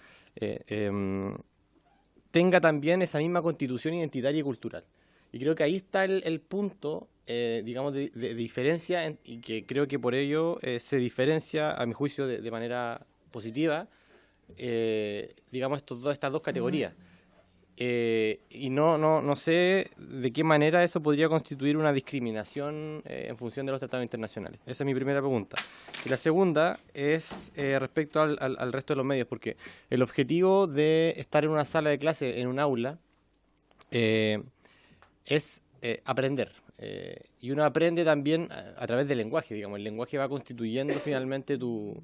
tenga también esa misma constitución identitaria y cultural. Y creo que ahí está el punto, digamos, de diferencia, y que creo que por ello se diferencia, a mi juicio, de manera positiva, digamos, estas dos categorías. Y no sé de qué manera eso podría constituir una discriminación en función de los tratados internacionales. Esa es mi primera pregunta. Y la segunda es respecto al resto de los medios, porque el objetivo de estar en una sala de clase, en un aula, es aprender. Y uno aprende también a través del lenguaje, digamos. El lenguaje va constituyendo finalmente tu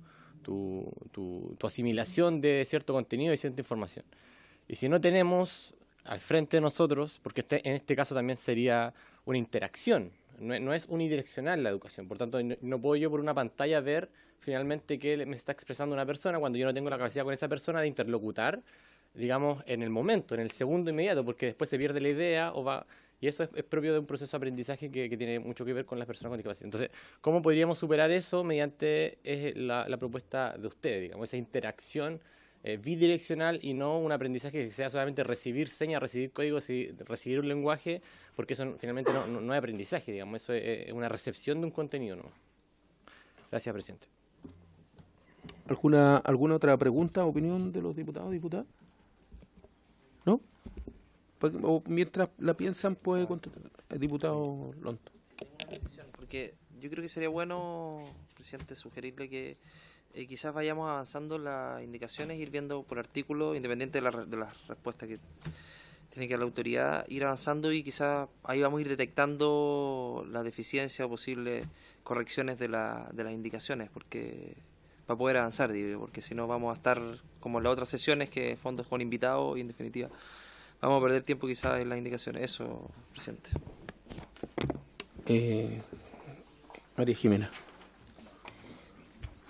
asimilación de cierto contenido y cierta información. Y si no tenemos al frente de nosotros, porque en este caso también sería una interacción, no es unidireccional la educación, por tanto no puedo yo por una pantalla ver finalmente qué me está expresando una persona cuando yo no tengo la capacidad con esa persona de interlocutar, digamos, en el momento, en el segundo inmediato, porque después se pierde la idea y eso es propio de un proceso de aprendizaje que tiene mucho que ver con las personas con discapacidad. Entonces, ¿cómo podríamos superar eso mediante la propuesta de ustedes, digamos, esa interacción bidireccional y no un aprendizaje que sea solamente recibir señas, recibir códigos y recibir un lenguaje, porque eso finalmente no es aprendizaje, digamos, eso es una recepción de un contenido, ¿no? Gracias, presidente. ¿Alguna otra pregunta, opinión de los diputados, diputadas? ¿No? O mientras la piensan, puede contestar el diputado Lonto. Porque yo creo que sería bueno, presidente, sugerirle que quizás vayamos avanzando las indicaciones, ir viendo por artículo, independiente de las respuestas que tiene que dar la autoridad, ir avanzando y quizás ahí vamos a ir detectando la deficiencia o posibles correcciones de las indicaciones, porque para poder avanzar, digo, porque si no vamos a estar como en las otras sesiones, que fondos con invitados y en definitiva vamos a perder tiempo quizás en las indicaciones. Eso, presidente. María Jimena.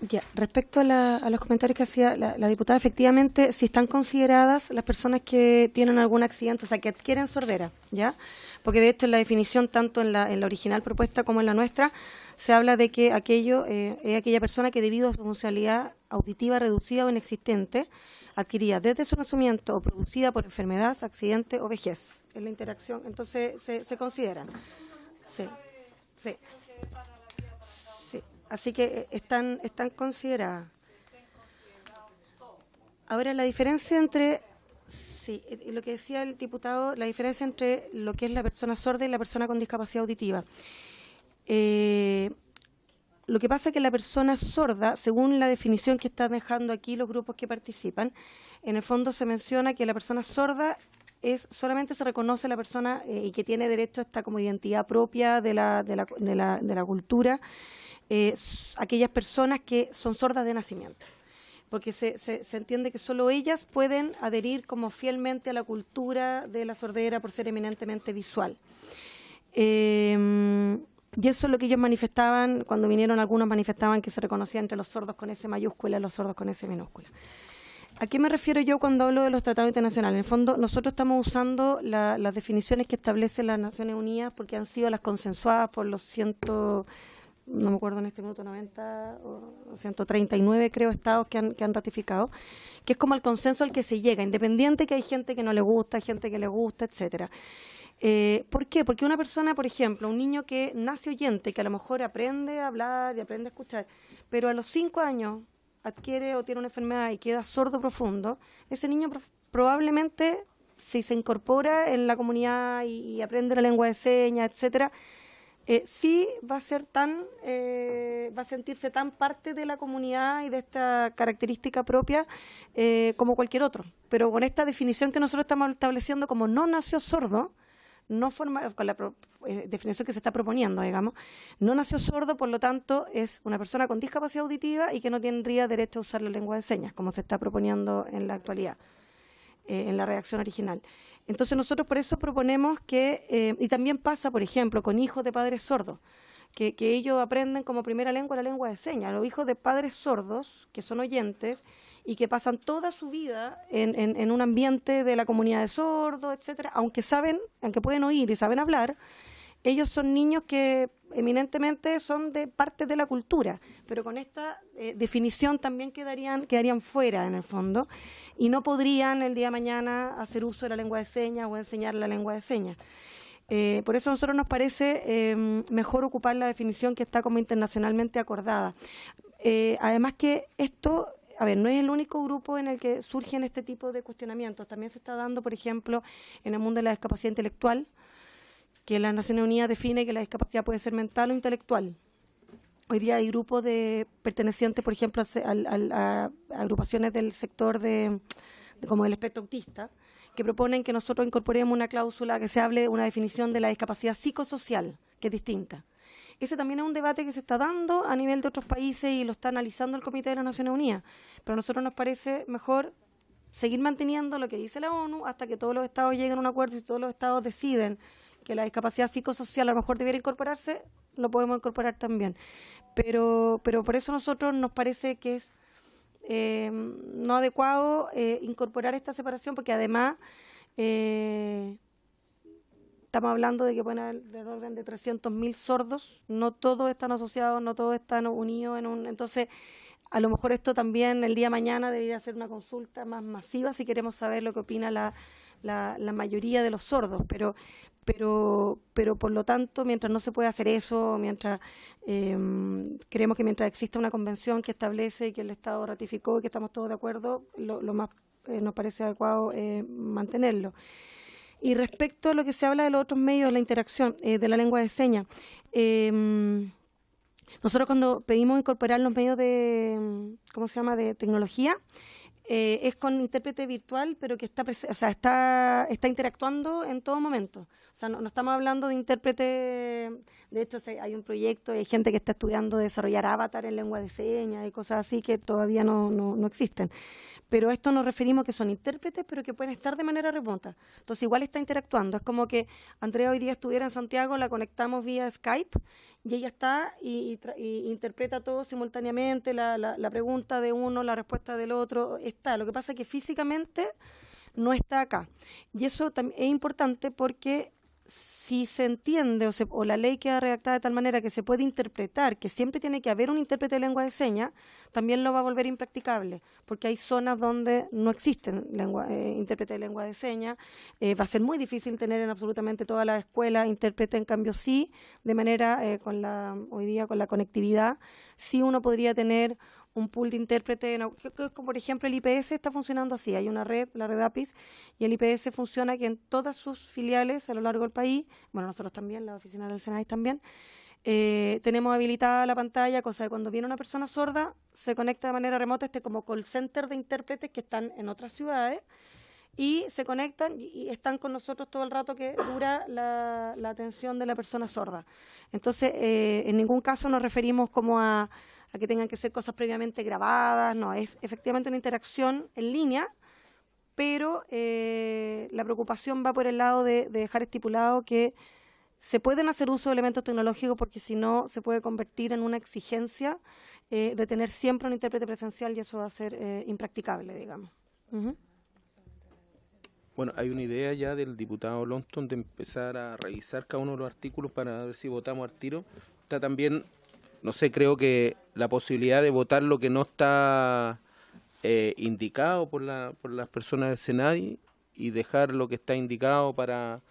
Ya, respecto a los comentarios que hacía la diputada, efectivamente, si están consideradas las personas que tienen algún accidente, o sea, que adquieren sordera, ¿ya? Porque de hecho en la definición, tanto en la original propuesta como en la nuestra, se habla de que aquello es aquella persona que debido a su funcionalidad auditiva reducida o inexistente, adquirida desde su nacimiento o producida por enfermedad, accidente o vejez. Es la interacción, entonces se consideran. Sí, sí. Sí. Así que están consideradas. Ahora, la diferencia entre, sí, lo que decía el diputado, la diferencia entre lo que es la persona sorda y la persona con discapacidad auditiva. Lo que pasa es que la persona sorda, según la definición que están dejando aquí los grupos que participan, en el fondo se menciona que la persona sorda solamente se reconoce la persona y que tiene derecho a esta como identidad propia de la cultura, aquellas personas que son sordas de nacimiento, porque se entiende que solo ellas pueden adherir como fielmente a la cultura de la sordera por ser eminentemente visual. Y eso es lo que ellos manifestaban, cuando vinieron algunos manifestaban que se reconocía entre los sordos con S mayúscula y los sordos con S minúscula. ¿A qué me refiero yo cuando hablo de los tratados internacionales? En el fondo, nosotros estamos usando las definiciones que establecen las Naciones Unidas porque han sido las consensuadas por los no me acuerdo en este minuto, 90 o 139 creo estados que han ratificado, que es como el consenso al que se llega, independiente que hay gente que no le gusta, hay gente que le gusta, etcétera. ¿Por qué? Porque una persona, por ejemplo, un niño que nace oyente, que a lo mejor aprende a hablar y aprende a escuchar, pero a los 5 años adquiere o tiene una enfermedad y queda sordo profundo, ese niño probablemente, si se incorpora en la comunidad y aprende la lengua de señas, etcétera, sí va a sentirse tan parte de la comunidad y de esta característica propia como cualquier otro. Pero con esta definición que nosotros estamos estableciendo como no nació sordo, con la definición que se está proponiendo, digamos, no nació sordo, por lo tanto es una persona con discapacidad auditiva y que no tendría derecho a usar la lengua de señas, como se está proponiendo en la actualidad, en la redacción original. Entonces nosotros por eso proponemos que, y también pasa, por ejemplo, con hijos de padres sordos, que ellos aprenden como primera lengua la lengua de señas. Los hijos de padres sordos, que son oyentes, y que pasan toda su vida en un ambiente de la comunidad de sordos, etcétera, aunque pueden oír y saben hablar, ellos son niños que eminentemente son de parte de la cultura, pero con esta definición también quedarían fuera en el fondo y no podrían el día de mañana hacer uso de la lengua de señas o enseñar la lengua de señas. Por eso a nosotros nos parece mejor ocupar la definición que está como internacionalmente acordada. Además que esto, no es el único grupo en el que surgen este tipo de cuestionamientos. También se está dando, por ejemplo, en el mundo de la discapacidad intelectual, que las Naciones Unidas define que la discapacidad puede ser mental o intelectual. Hoy día hay grupos pertenecientes, por ejemplo, a agrupaciones del sector como del espectro autista, que proponen que nosotros incorporemos una cláusula que se hable de una definición de la discapacidad psicosocial, que es distinta. Ese también es un debate que se está dando a nivel de otros países y lo está analizando el Comité de las Naciones Unidas. Pero a nosotros nos parece mejor seguir manteniendo lo que dice la ONU hasta que todos los estados lleguen a un acuerdo y todos los estados deciden que la discapacidad psicosocial a lo mejor debiera incorporarse, lo podemos incorporar también. Pero por eso a nosotros nos parece que es no adecuado incorporar esta separación, porque además estamos hablando de que pueden haber del orden de 300.000 sordos, no todos están asociados, no todos están unidos entonces A lo mejor esto también el día de mañana debería ser una consulta más masiva si queremos saber lo que opina la mayoría de los sordos, pero por lo tanto, mientras no se pueda hacer eso, mientras creemos que mientras exista una convención que establece y que el Estado ratificó y que estamos todos de acuerdo, lo más nos parece adecuado mantenerlo. Y respecto a lo que se habla de los otros medios de la interacción, de la lengua de señas, nosotros cuando pedimos incorporar los medios de, ¿cómo se llama?, de tecnología, es con intérprete virtual, pero que está interactuando en todo momento. O sea, no estamos hablando de intérprete, de hecho hay un proyecto, hay gente que está estudiando desarrollar avatar en lengua de señas y cosas así que todavía no existen. Pero esto nos referimos que son intérpretes, pero que pueden estar de manera remota. Entonces igual está interactuando. Es como que Andrea hoy día estuviera en Santiago, la conectamos vía Skype y ella está y interpreta todo simultáneamente, la pregunta de uno, la respuesta del otro, está. Lo que pasa es que físicamente no está acá. Y eso es importante porque si se entiende o la ley queda redactada de tal manera que se puede interpretar, que siempre tiene que haber un intérprete de lengua de señas, también lo va a volver impracticable, porque hay zonas donde no existen intérpretes de lengua de señas. Va a ser muy difícil tener en absolutamente todas las escuelas intérprete, en cambio sí, de manera, hoy día con la conectividad, sí uno podría tener un pool de intérpretes, como por ejemplo el IPS está funcionando así, hay una red, la red APIS, y el IPS funciona que en todas sus filiales a lo largo del país, bueno, nosotros también, la oficina del Senai también, tenemos habilitada la pantalla, cosa de cuando viene una persona sorda, se conecta de manera remota, como call center de intérpretes que están en otras ciudades, y se conectan y están con nosotros todo el rato que dura la atención de la persona sorda. Entonces, en ningún caso nos referimos como a que tengan que ser cosas previamente grabadas, no, es efectivamente una interacción en línea, pero la preocupación va por el lado de dejar estipulado que se pueden hacer uso de elementos tecnológicos porque si no se puede convertir en una exigencia de tener siempre un intérprete presencial y eso va a ser impracticable, digamos. Uh-huh. Bueno, hay una idea ya del diputado Lonton de empezar a revisar cada uno de los artículos para ver si votamos al tiro. Está también, no sé, creo que la posibilidad de votar lo que no está indicado por las personas del Senai y dejar lo que está indicado para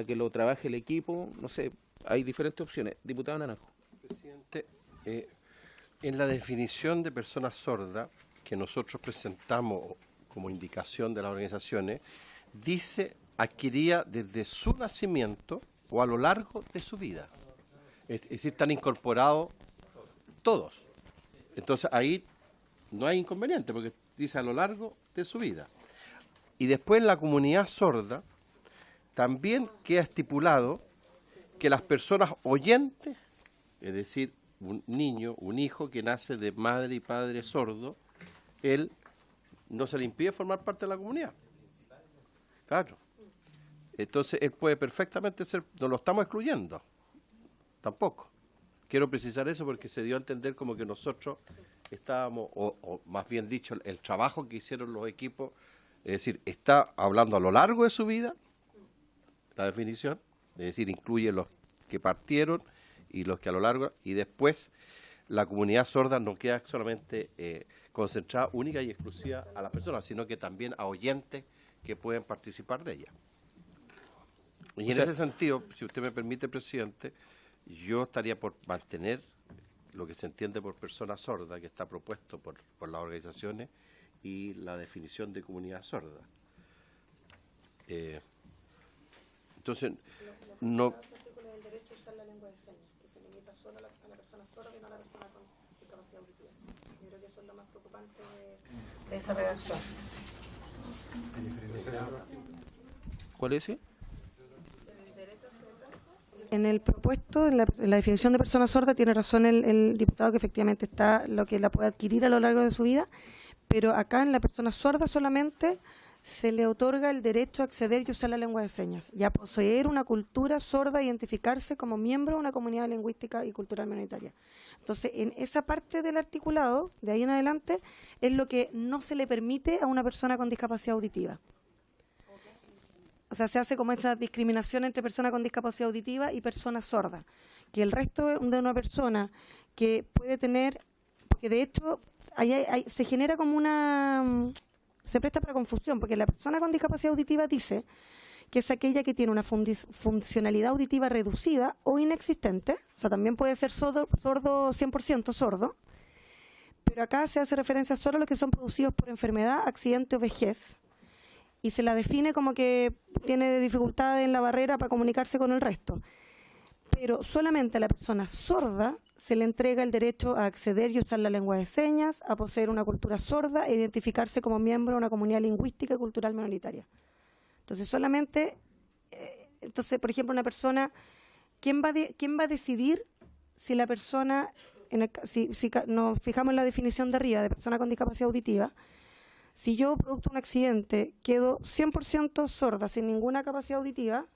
que lo trabaje el equipo. No sé, hay diferentes opciones. Diputado Naranjo. Presidente, en la definición de persona sorda que nosotros presentamos como indicación de las organizaciones, dice adquiría desde su nacimiento o a lo largo de su vida. Es decir, están incorporados todos. Entonces ahí no hay inconveniente porque dice a lo largo de su vida. Y después en la comunidad sorda también queda estipulado que las personas oyentes, es decir, un niño, un hijo que nace de madre y padre sordo, él no se le impide formar parte de la comunidad. Claro. Entonces él puede perfectamente ser, no lo estamos excluyendo, tampoco. Quiero precisar eso porque se dio a entender como que nosotros estábamos, o más bien dicho, el trabajo que hicieron los equipos, es decir, está hablando a lo largo de su vida, la definición, es decir, incluye los que partieron y los que a lo largo, y después la comunidad sorda no queda solamente concentrada única y exclusiva a las personas, sino que también a oyentes que pueden participar de ella. Y en ese sentido, si usted me permite, presidente, yo estaría por mantener lo que se entiende por persona sorda, que está propuesto por las organizaciones, y la definición de comunidad sorda. Entonces, no... El derecho a usar la lengua de señas, que se limita solo a la persona sorda y no a la persona con discapacidad auditiva. Yo creo que eso es lo más preocupante de esa redacción. ¿Cuál es ese? En el propuesto, en la definición de persona sorda, tiene razón el diputado que efectivamente está lo que la puede adquirir a lo largo de su vida, pero acá en la persona sorda solamente se le otorga el derecho a acceder y usar la lengua de señas, y a poseer una cultura sorda, identificarse como miembro de una comunidad lingüística y cultural minoritaria. Entonces, en esa parte del articulado, de ahí en adelante, es lo que no se le permite a una persona con discapacidad auditiva. O sea, se hace como esa discriminación entre persona con discapacidad auditiva y persona sorda, que el resto de una persona que puede tener, porque de hecho se genera como se presta para confusión, porque la persona con discapacidad auditiva dice que es aquella que tiene una funcionalidad auditiva reducida o inexistente, o sea, también puede ser sordo 100% sordo, pero acá se hace referencia solo a los que son producidos por enfermedad, accidente o vejez, y se la define como que tiene dificultad en la barrera para comunicarse con el resto. Pero solamente a la persona sorda se le entrega el derecho a acceder y usar la lengua de señas, a poseer una cultura sorda e identificarse como miembro de una comunidad lingüística y cultural minoritaria. Entonces, por ejemplo, una persona, ¿quién va a decidir si la persona, si nos fijamos en la definición de arriba de persona con discapacidad auditiva, si yo, producto de un accidente, quedo 100% sorda, sin ninguna capacidad auditiva,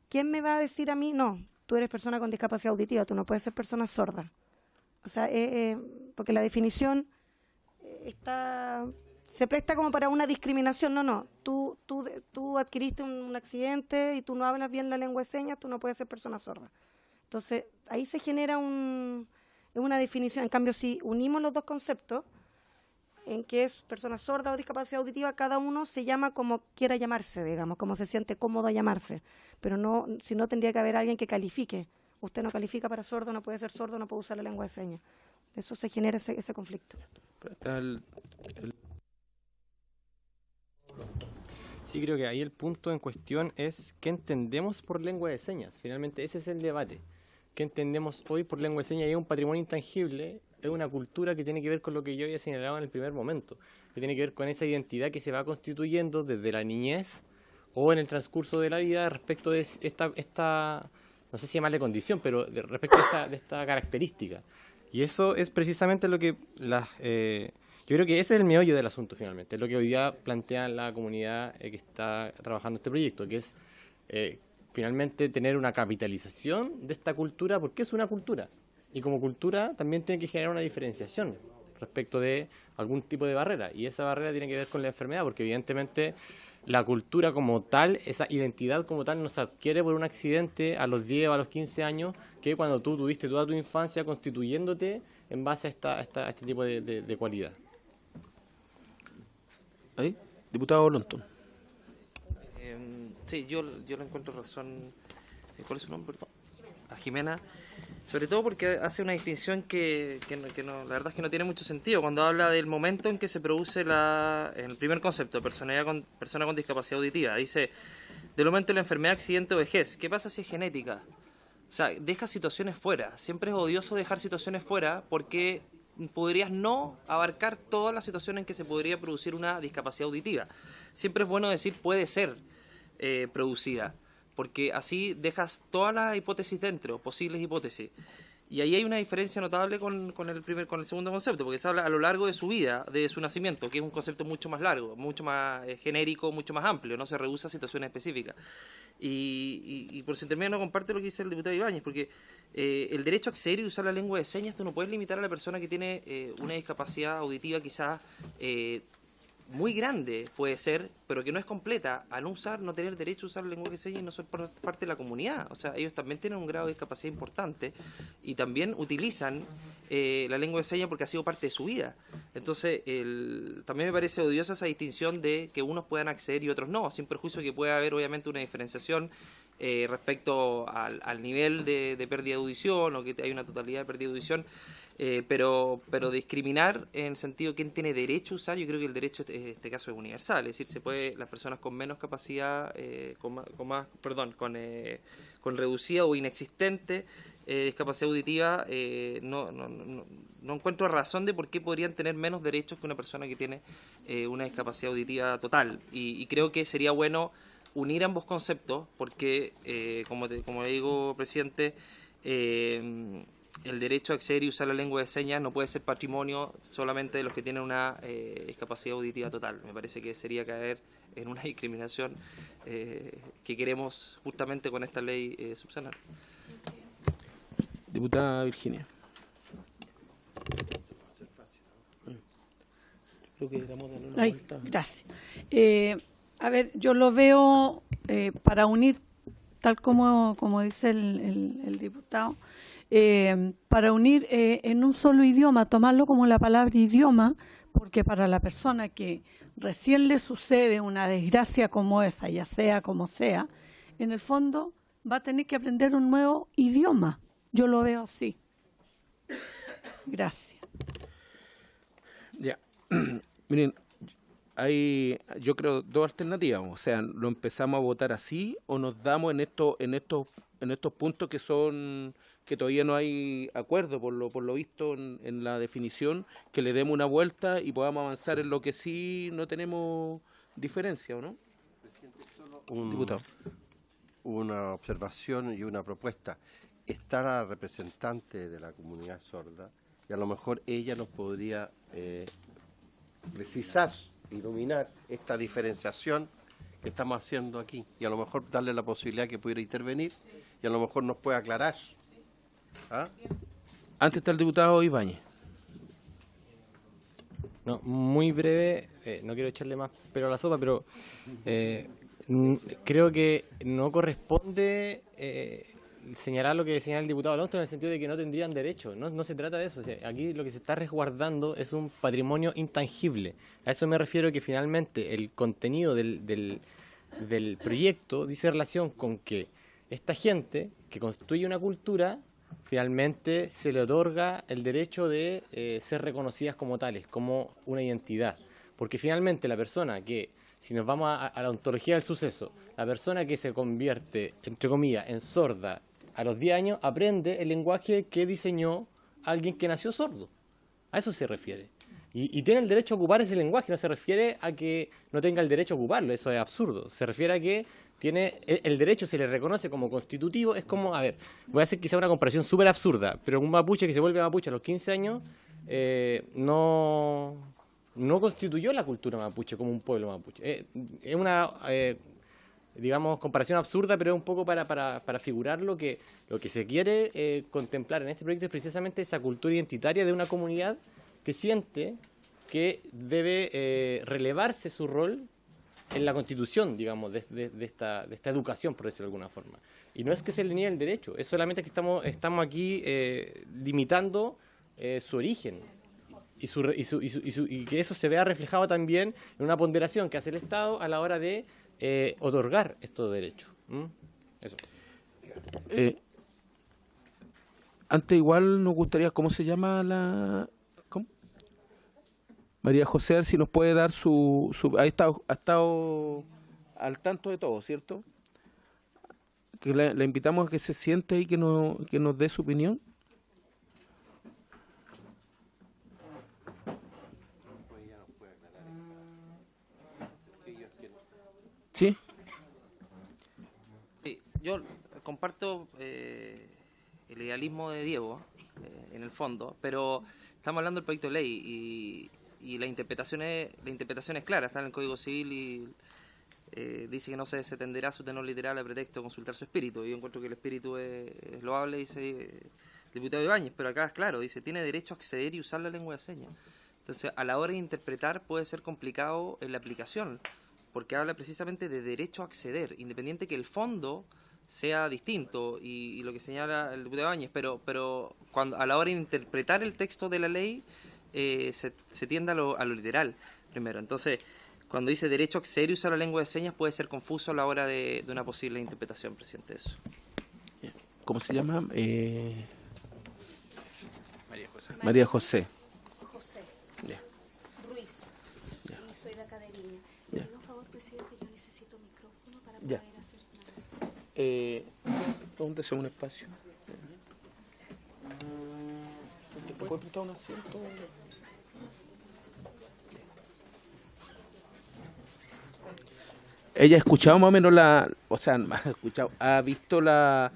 ¿quién me va a decir a mí, no, tú eres persona con discapacidad auditiva, tú no puedes ser persona sorda? O sea, porque la definición se presta como para una discriminación. No, tú adquiriste un accidente y tú no hablas bien la lengua de señas, tú no puedes ser persona sorda. Entonces, ahí se genera una definición. En cambio, si unimos los dos conceptos, en que es persona sorda o discapacidad auditiva, cada uno se llama como quiera llamarse, digamos, como se siente cómodo a llamarse. Pero no, si no, tendría que haber alguien que califique. Usted no califica para sordo, no puede ser sordo, no puede usar la lengua de señas. Eso se genera ese conflicto. Sí, creo que ahí el punto en cuestión es qué entendemos por lengua de señas. Finalmente ese es el debate. ¿Qué entendemos hoy por lengua de señas? Y es un patrimonio intangible, es una cultura que tiene que ver con lo que yo había señalado en el primer momento, que tiene que ver con esa identidad que se va constituyendo desde la niñez o en el transcurso de la vida respecto de esta no sé si llamarle condición, pero respecto de esta característica. Y eso es precisamente lo que yo creo que ese es el meollo del asunto finalmente, es lo que hoy día plantea la comunidad que está trabajando este proyecto, que es finalmente tener una capitalización de esta cultura, porque es una cultura. Y como cultura también tiene que generar una diferenciación respecto de algún tipo de barrera. Y esa barrera tiene que ver con la enfermedad, porque evidentemente la cultura como tal, esa identidad como tal, no se adquiere por un accidente a los 10 o a los 15 años, que cuando tú tuviste toda tu infancia constituyéndote en base a este tipo de cualidad. ¿Ahí? Diputado Lonton. Sí, yo le encuentro razón. ¿Cuál es su nombre? A Jimena, sobre todo porque hace una distinción que no, la verdad es que no tiene mucho sentido cuando habla del momento en que se produce en el primer concepto, persona con discapacidad auditiva. Dice, del momento de la enfermedad, accidente o vejez. ¿Qué pasa si es genética? O sea, deja situaciones fuera. Siempre es odioso dejar situaciones fuera porque podrías no abarcar todas las situaciones en que se podría producir una discapacidad auditiva. Siempre es bueno decir puede ser producida, porque así dejas todas las hipótesis dentro, posibles hipótesis. Y ahí hay una diferencia notable con el segundo concepto, porque se habla a lo largo de su vida, de su nacimiento, que es un concepto mucho más largo, mucho más genérico, mucho más amplio, no se reduce a situaciones específicas. Y por su intermedio no comparte lo que dice el diputado Ibáñez, porque el derecho a acceder y usar la lengua de señas, tú no puedes limitar a la persona que tiene una discapacidad auditiva quizás muy grande, puede ser, pero que no es completa, a no tener derecho a usar la lengua de señas y no ser parte de la comunidad. O sea, ellos también tienen un grado de discapacidad importante y también utilizan la lengua de señas porque ha sido parte de su vida. Entonces, también me parece odiosa esa distinción de que unos puedan acceder y otros no, sin perjuicio que pueda haber obviamente una diferenciación respecto al nivel de pérdida de audición o que hay una totalidad de pérdida de audición. Pero discriminar en el sentido de quién tiene derecho a usar, yo creo que el derecho en este caso es universal, es decir, las personas con menos capacidad, con reducida o inexistente discapacidad auditiva, no encuentro razón de por qué podrían tener menos derechos que una persona que tiene una discapacidad auditiva total, y creo que sería bueno unir ambos conceptos, porque como le digo, presidente, el derecho a acceder y usar la lengua de señas no puede ser patrimonio solamente de los que tienen una discapacidad auditiva total. Me parece que sería caer en una discriminación que queremos justamente con esta ley subsanar. Diputada Virginia. Gracias. A ver, yo lo veo para unir, tal como dice el diputado, para unir en un solo idioma, tomarlo como la palabra idioma, porque para la persona que recién le sucede una desgracia como esa, ya sea como sea, en el fondo va a tener que aprender un nuevo idioma. Yo lo veo así. Gracias. Ya. Miren, hay, yo creo, dos alternativas. O sea, lo empezamos a votar así o nos damos en estos puntos que todavía no hay acuerdo, por lo visto en la definición, que le demos una vuelta y podamos avanzar en lo que sí no tenemos diferencia, ¿o no? Presidente, solo Diputado. una observación y una propuesta. Está la representante de la comunidad sorda y a lo mejor ella nos podría precisar, iluminar esta diferenciación que estamos haciendo aquí y a lo mejor darle la posibilidad que pudiera intervenir y a lo mejor nos pueda aclarar. ¿Ah? Antes está el diputado Ibáñez. No, muy breve, no quiero echarle más pero a la sopa, pero creo que no corresponde señalar lo que señala el diputado Alonso en el sentido de que no tendrían derecho. No se trata de eso. O sea, aquí lo que se está resguardando es un patrimonio intangible. A eso me refiero, que finalmente el contenido del proyecto dice relación con que esta gente que construye una cultura finalmente se le otorga el derecho de ser reconocidas como tales, como una identidad. Porque finalmente la persona que, si nos vamos a la ontología del suceso, la persona que se convierte, entre comillas, en sorda a los 10 años, aprende el lenguaje que diseñó alguien que nació sordo. A eso se refiere. Y tiene el derecho a ocupar ese lenguaje, no se refiere a que no tenga el derecho a ocuparlo, eso es absurdo. Se refiere a que tiene el derecho, se le reconoce como constitutivo. Es como, a ver, voy a hacer quizá una comparación súper absurda, pero un mapuche que se vuelve mapuche a los 15 años no constituyó la cultura mapuche como un pueblo mapuche. Es una, digamos, comparación absurda, pero es un poco para figurar lo que se quiere contemplar en este proyecto, es precisamente esa cultura identitaria de una comunidad que siente que debe relevarse su rol en la constitución, digamos, de esta educación, por decirlo de alguna forma. Y no es que se le niegue el derecho, es solamente que estamos aquí limitando su origen y que eso se vea reflejado también en una ponderación que hace el Estado a la hora de otorgar estos derechos. Eso. Antes igual nos gustaría, ¿cómo se llama la...? ¿Cómo? María José, a ver si nos puede dar ha estado al tanto de todo, ¿cierto? Que la invitamos a que se siente y que nos dé su opinión. ¿Sí? Sí, yo comparto el idealismo de Diego, en el fondo, pero estamos hablando del proyecto de ley y la interpretación es clara, está en el Código Civil y dice que no se desatenderá su tenor literal a pretexto de consultar su espíritu. Yo encuentro que el espíritu es loable, dice el diputado Ibáñez, pero acá es claro, dice, tiene derecho a acceder y usar la lengua de señas. Entonces, a la hora de interpretar puede ser complicado en la aplicación, porque habla precisamente de derecho a acceder, independiente que el fondo sea distinto y lo que señala el diputado Ibáñez, pero cuando a la hora de interpretar el texto de la ley se tiende a lo literal primero. Entonces, cuando dice derecho a acceder y usar la lengua de señas puede ser confuso a la hora de una posible interpretación, presidente, eso. ¿Cómo se llama? María José. María José. José. Yeah. Ruiz. Yeah. Y soy de acá de Viña. Yeah. Le pido un favor, presidente, yo necesito micrófono para Yeah. poder hacer nada. ¿Dónde es un espacio? ¿Te puede prestar un asiento? Ella ha escuchado más o menos ha visto las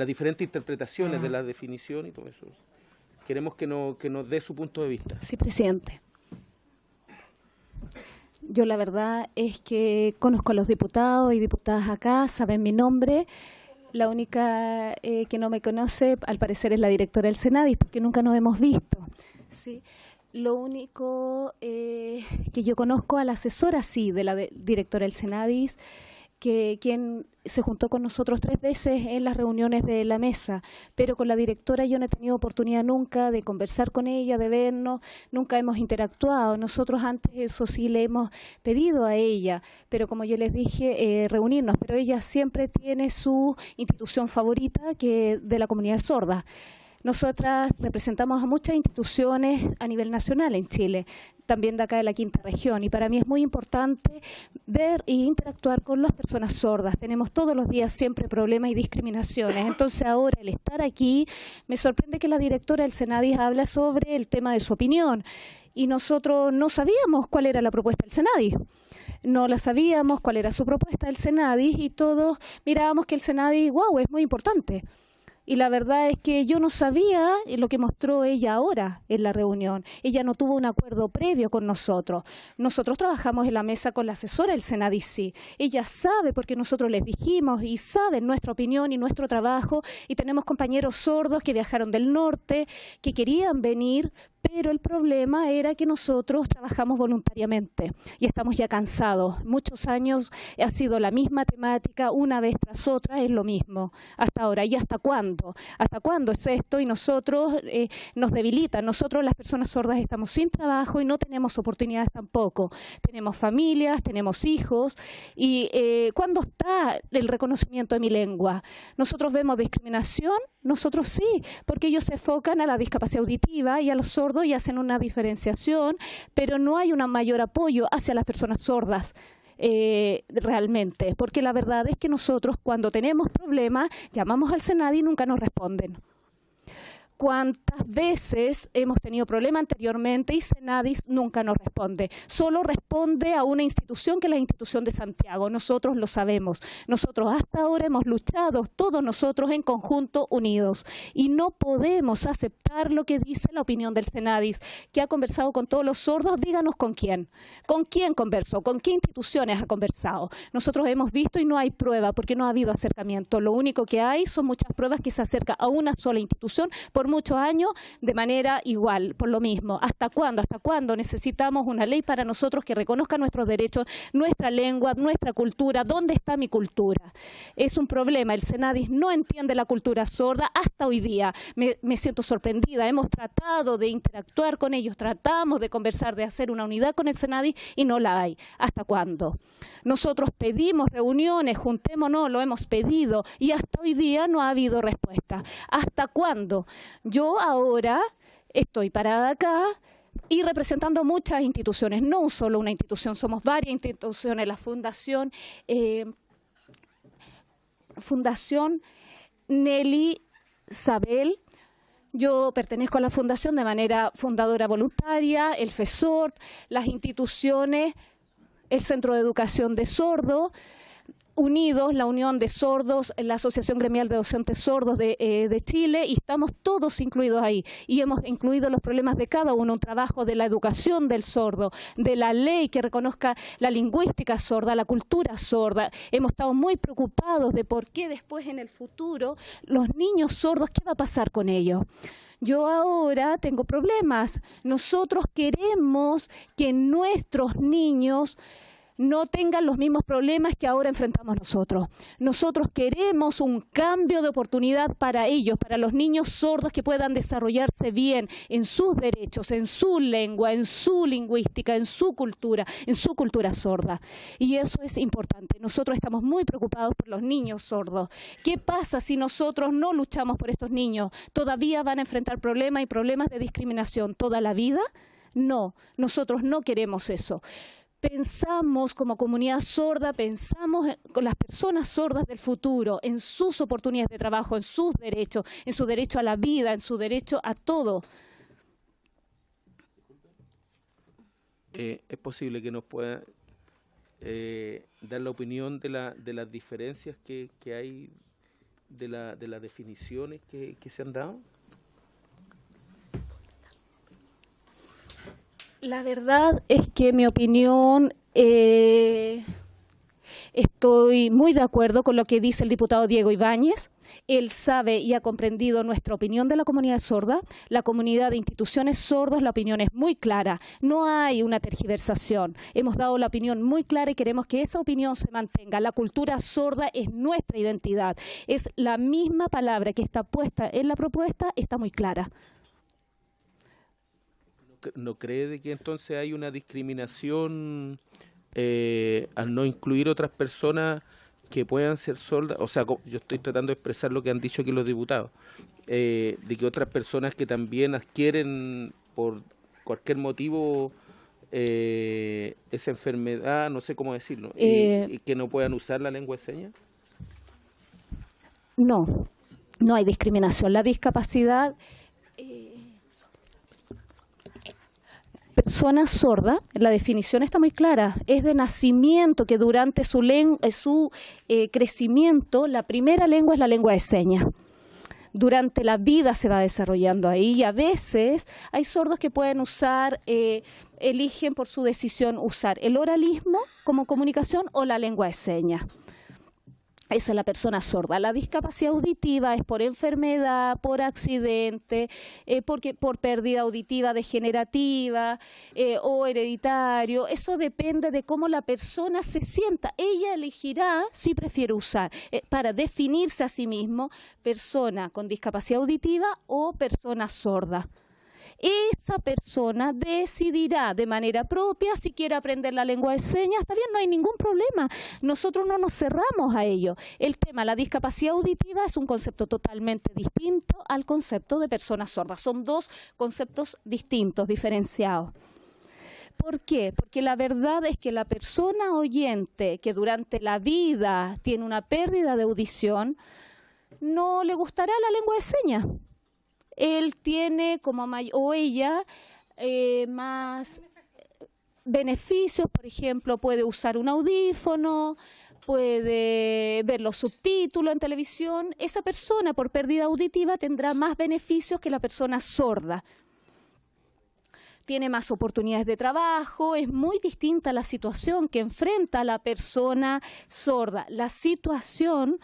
diferentes interpretaciones de la definición y todo eso. Queremos que nos dé su punto de vista. Sí, presidente. Yo la verdad es que conozco a los diputados y diputadas acá, saben mi nombre. La única que no me conoce, al parecer, es la directora del Senadis, porque nunca nos hemos visto. ¿Sí? Lo único que yo conozco a la asesora, sí, de la directora del Senadis, quien se juntó con nosotros 3 veces en las reuniones de la mesa, pero con la directora yo no he tenido oportunidad nunca de conversar con ella, de vernos, nunca hemos interactuado. Nosotros antes eso sí le hemos pedido a ella, pero como yo les dije, reunirnos, pero ella siempre tiene su institución favorita, que de la comunidad sorda. Nosotras representamos a muchas instituciones a nivel nacional en Chile, también de acá de la quinta región, y para mí es muy importante ver e interactuar con las personas sordas. Tenemos todos los días siempre problemas y discriminaciones. Entonces ahora el estar aquí, me sorprende que la directora del Senadis habla sobre el tema de su opinión, y nosotros no sabíamos cuál era la propuesta del Senadis. No la sabíamos cuál era su propuesta del Senadis, y todos mirábamos que el Senadis, wow, es muy importante. Y la verdad es que yo no sabía lo que mostró ella ahora en la reunión. Ella no tuvo un acuerdo previo con nosotros. Nosotros trabajamos en la mesa con la asesora del Senadis, sí. Ella sabe, porque nosotros les dijimos, y saben nuestra opinión y nuestro trabajo, y tenemos compañeros sordos que viajaron del norte, que querían venir, pero el problema era que nosotros trabajamos voluntariamente y estamos ya cansados. Muchos años ha sido la misma temática, una vez tras otra es lo mismo hasta ahora. ¿Y hasta cuándo? ¿Hasta cuándo es esto? Y nosotros nos debilita. Nosotros las personas sordas estamos sin trabajo y no tenemos oportunidades tampoco. Tenemos familias, tenemos hijos. ¿Y cuándo está el reconocimiento de mi lengua? ¿Nosotros vemos discriminación? Nosotros sí, porque ellos se enfocan a la discapacidad auditiva y a los sordos y hacen una diferenciación, pero no hay un mayor apoyo hacia las personas sordas. Realmente, porque la verdad es que nosotros cuando tenemos problemas llamamos al Senadis y nunca nos responden. ¿Cuántas veces hemos tenido problemas anteriormente y Senadis nunca nos responde? Solo responde a una institución, que es la institución de Santiago. Nosotros lo sabemos. Nosotros hasta ahora hemos luchado, todos nosotros en conjunto, unidos. Y no podemos aceptar lo que dice la opinión del Senadis, que ha conversado con todos los sordos. Díganos con quién. ¿Con quién conversó? ¿Con qué instituciones ha conversado? Nosotros hemos visto y no hay prueba, porque no ha habido acercamiento. Lo único que hay son muchas pruebas que se acerca a una sola institución por muchos años de manera igual, por lo mismo. ¿Hasta cuándo? ¿Hasta cuándo necesitamos una ley para nosotros que reconozca nuestros derechos, nuestra lengua, nuestra cultura? ¿Dónde está mi cultura? Es un problema. El Senadis no entiende la cultura sorda hasta hoy día. Me siento sorprendida. Hemos tratado de interactuar con ellos, tratamos de conversar, de hacer una unidad con el Senadis y no la hay. ¿Hasta cuándo? Nosotros pedimos reuniones, juntémonos, lo hemos pedido y hasta hoy día no ha habido respuesta. ¿Hasta cuándo? Yo ahora estoy parada acá y representando muchas instituciones, no solo una institución, somos varias instituciones, la Fundación Nelly Sabel. Yo pertenezco a la fundación de manera fundadora voluntaria, el FESORT, las instituciones, el Centro de Educación de Sordos, Unidos, la Unión de Sordos, la Asociación Gremial de Docentes Sordos de Chile, y estamos todos incluidos ahí. Y hemos incluido los problemas de cada uno, un trabajo de la educación del sordo, de la ley que reconozca la lingüística sorda, la cultura sorda. Hemos estado muy preocupados de por qué después en el futuro los niños sordos, ¿qué va a pasar con ellos? Yo ahora tengo problemas. Nosotros queremos que nuestros niños no tengan los mismos problemas que ahora enfrentamos nosotros. Nosotros queremos un cambio de oportunidad para ellos, para los niños sordos, que puedan desarrollarse bien en sus derechos, en su lengua, en su lingüística, en su cultura sorda. Y eso es importante. Nosotros estamos muy preocupados por los niños sordos. ¿Qué pasa si nosotros no luchamos por estos niños? ¿Todavía van a enfrentar problemas y problemas de discriminación toda la vida? No, nosotros no queremos eso. Pensamos como comunidad sorda, pensamos con las personas sordas del futuro, en sus oportunidades de trabajo, en sus derechos, en su derecho a la vida, en su derecho a todo. ¿Es posible que nos pueda dar la opinión de las diferencias que hay, de las definiciones que se han dado? La verdad es que mi opinión Estoy muy de acuerdo con lo que dice el diputado Diego Ibáñez. Él sabe y ha comprendido nuestra opinión de la comunidad sorda. La comunidad de instituciones sordas, la opinión es muy clara. No hay una tergiversación. Hemos dado la opinión muy clara y queremos que esa opinión se mantenga. La cultura sorda es nuestra identidad. Es la misma palabra que está puesta en la propuesta, está muy clara. ¿No cree de que entonces hay una discriminación al no incluir otras personas que puedan ser sordas? O sea, yo estoy tratando de expresar lo que han dicho aquí los diputados, de que otras personas que también adquieren por cualquier motivo esa enfermedad, no sé cómo decirlo, y que no puedan usar la lengua de señas. No, no hay discriminación. La discapacidad... Persona sorda, la definición está muy clara, es de nacimiento que durante su crecimiento la primera lengua es la lengua de señas. Durante la vida se va desarrollando ahí y a veces hay sordos que pueden usar, eligen por su decisión usar el oralismo como comunicación o la lengua de señas. Esa es la persona sorda. La discapacidad auditiva es por enfermedad, por accidente, por pérdida auditiva degenerativa o hereditario. Eso depende de cómo la persona se sienta. Ella elegirá si prefiere usar para definirse a sí mismo persona con discapacidad auditiva o persona sorda. Esa persona decidirá de manera propia si quiere aprender la lengua de señas. Está bien, no hay ningún problema. Nosotros no nos cerramos a ello. El tema, la discapacidad auditiva, es un concepto totalmente distinto al concepto de personas sordas. Son dos conceptos distintos, diferenciados. ¿Por qué? Porque la verdad es que la persona oyente que durante la vida tiene una pérdida de audición, no le gustará la lengua de señas. Él tiene o ella más beneficios, por ejemplo, puede usar un audífono, puede ver los subtítulos en televisión. Esa persona por pérdida auditiva tendrá más beneficios que la persona sorda. Tiene más oportunidades de trabajo, es muy distinta la situación que enfrenta la persona sorda. La situación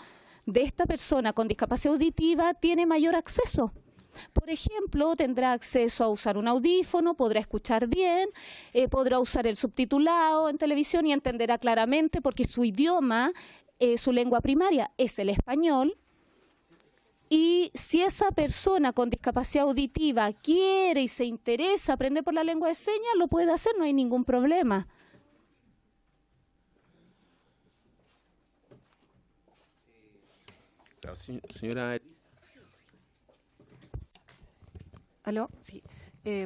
de esta persona con discapacidad auditiva tiene mayor acceso. Por ejemplo, tendrá acceso a usar un audífono, podrá escuchar bien, podrá usar el subtitulado en televisión y entenderá claramente porque su idioma, su lengua primaria es el español. Y si esa persona con discapacidad auditiva quiere y se interesa aprender por la lengua de señas, lo puede hacer, no hay ningún problema. Señora... ¿Aló? Sí.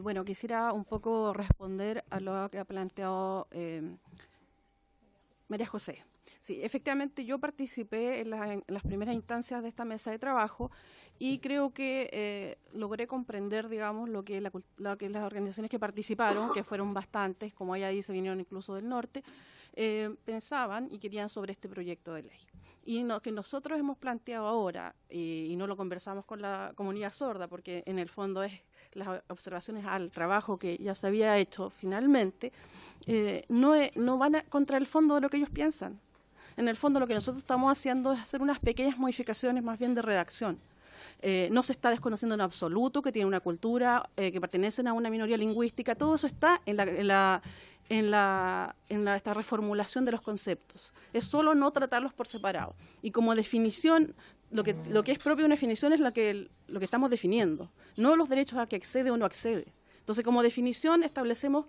Bueno, quisiera un poco responder a lo que ha planteado María José. Sí, efectivamente yo participé en las primeras instancias de esta mesa de trabajo y creo que logré comprender, digamos, lo que las organizaciones que participaron, que fueron bastantes, como ella dice, vinieron incluso del norte, pensaban y querían sobre este proyecto de ley. Y lo que nosotros hemos planteado ahora, y no lo conversamos con la comunidad sorda, porque en el fondo es las observaciones al trabajo que ya se había hecho finalmente, no van contra el fondo de lo que ellos piensan. En el fondo lo que nosotros estamos haciendo es hacer unas pequeñas modificaciones más bien de redacción. No se está desconociendo en absoluto que tiene una cultura, que pertenecen a una minoría lingüística, todo eso está en esta reformulación de los conceptos. Es solo no tratarlos por separado. Y como definición, lo que es propio de una definición es lo que estamos definiendo, no los derechos a que accede o no accede. Entonces, como definición establecemos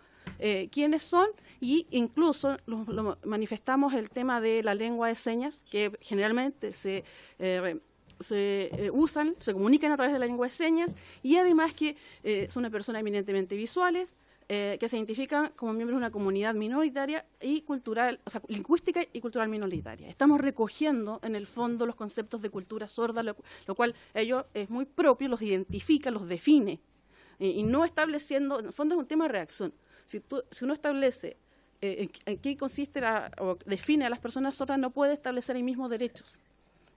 quiénes son y incluso lo manifestamos el tema de la lengua de señas, que generalmente se usan, se comunican a través de la lengua de señas, y además que son una personas eminentemente visuales, que se identifican como miembros de una comunidad minoritaria y cultural, o sea, lingüística y cultural minoritaria. Estamos recogiendo en el fondo los conceptos de cultura sorda, lo cual ellos es muy propio, los identifica, los define, y no estableciendo, en el fondo es un tema de reacción. Si uno establece en qué consiste o define a las personas sordas, no puede establecer ahí mismo derechos.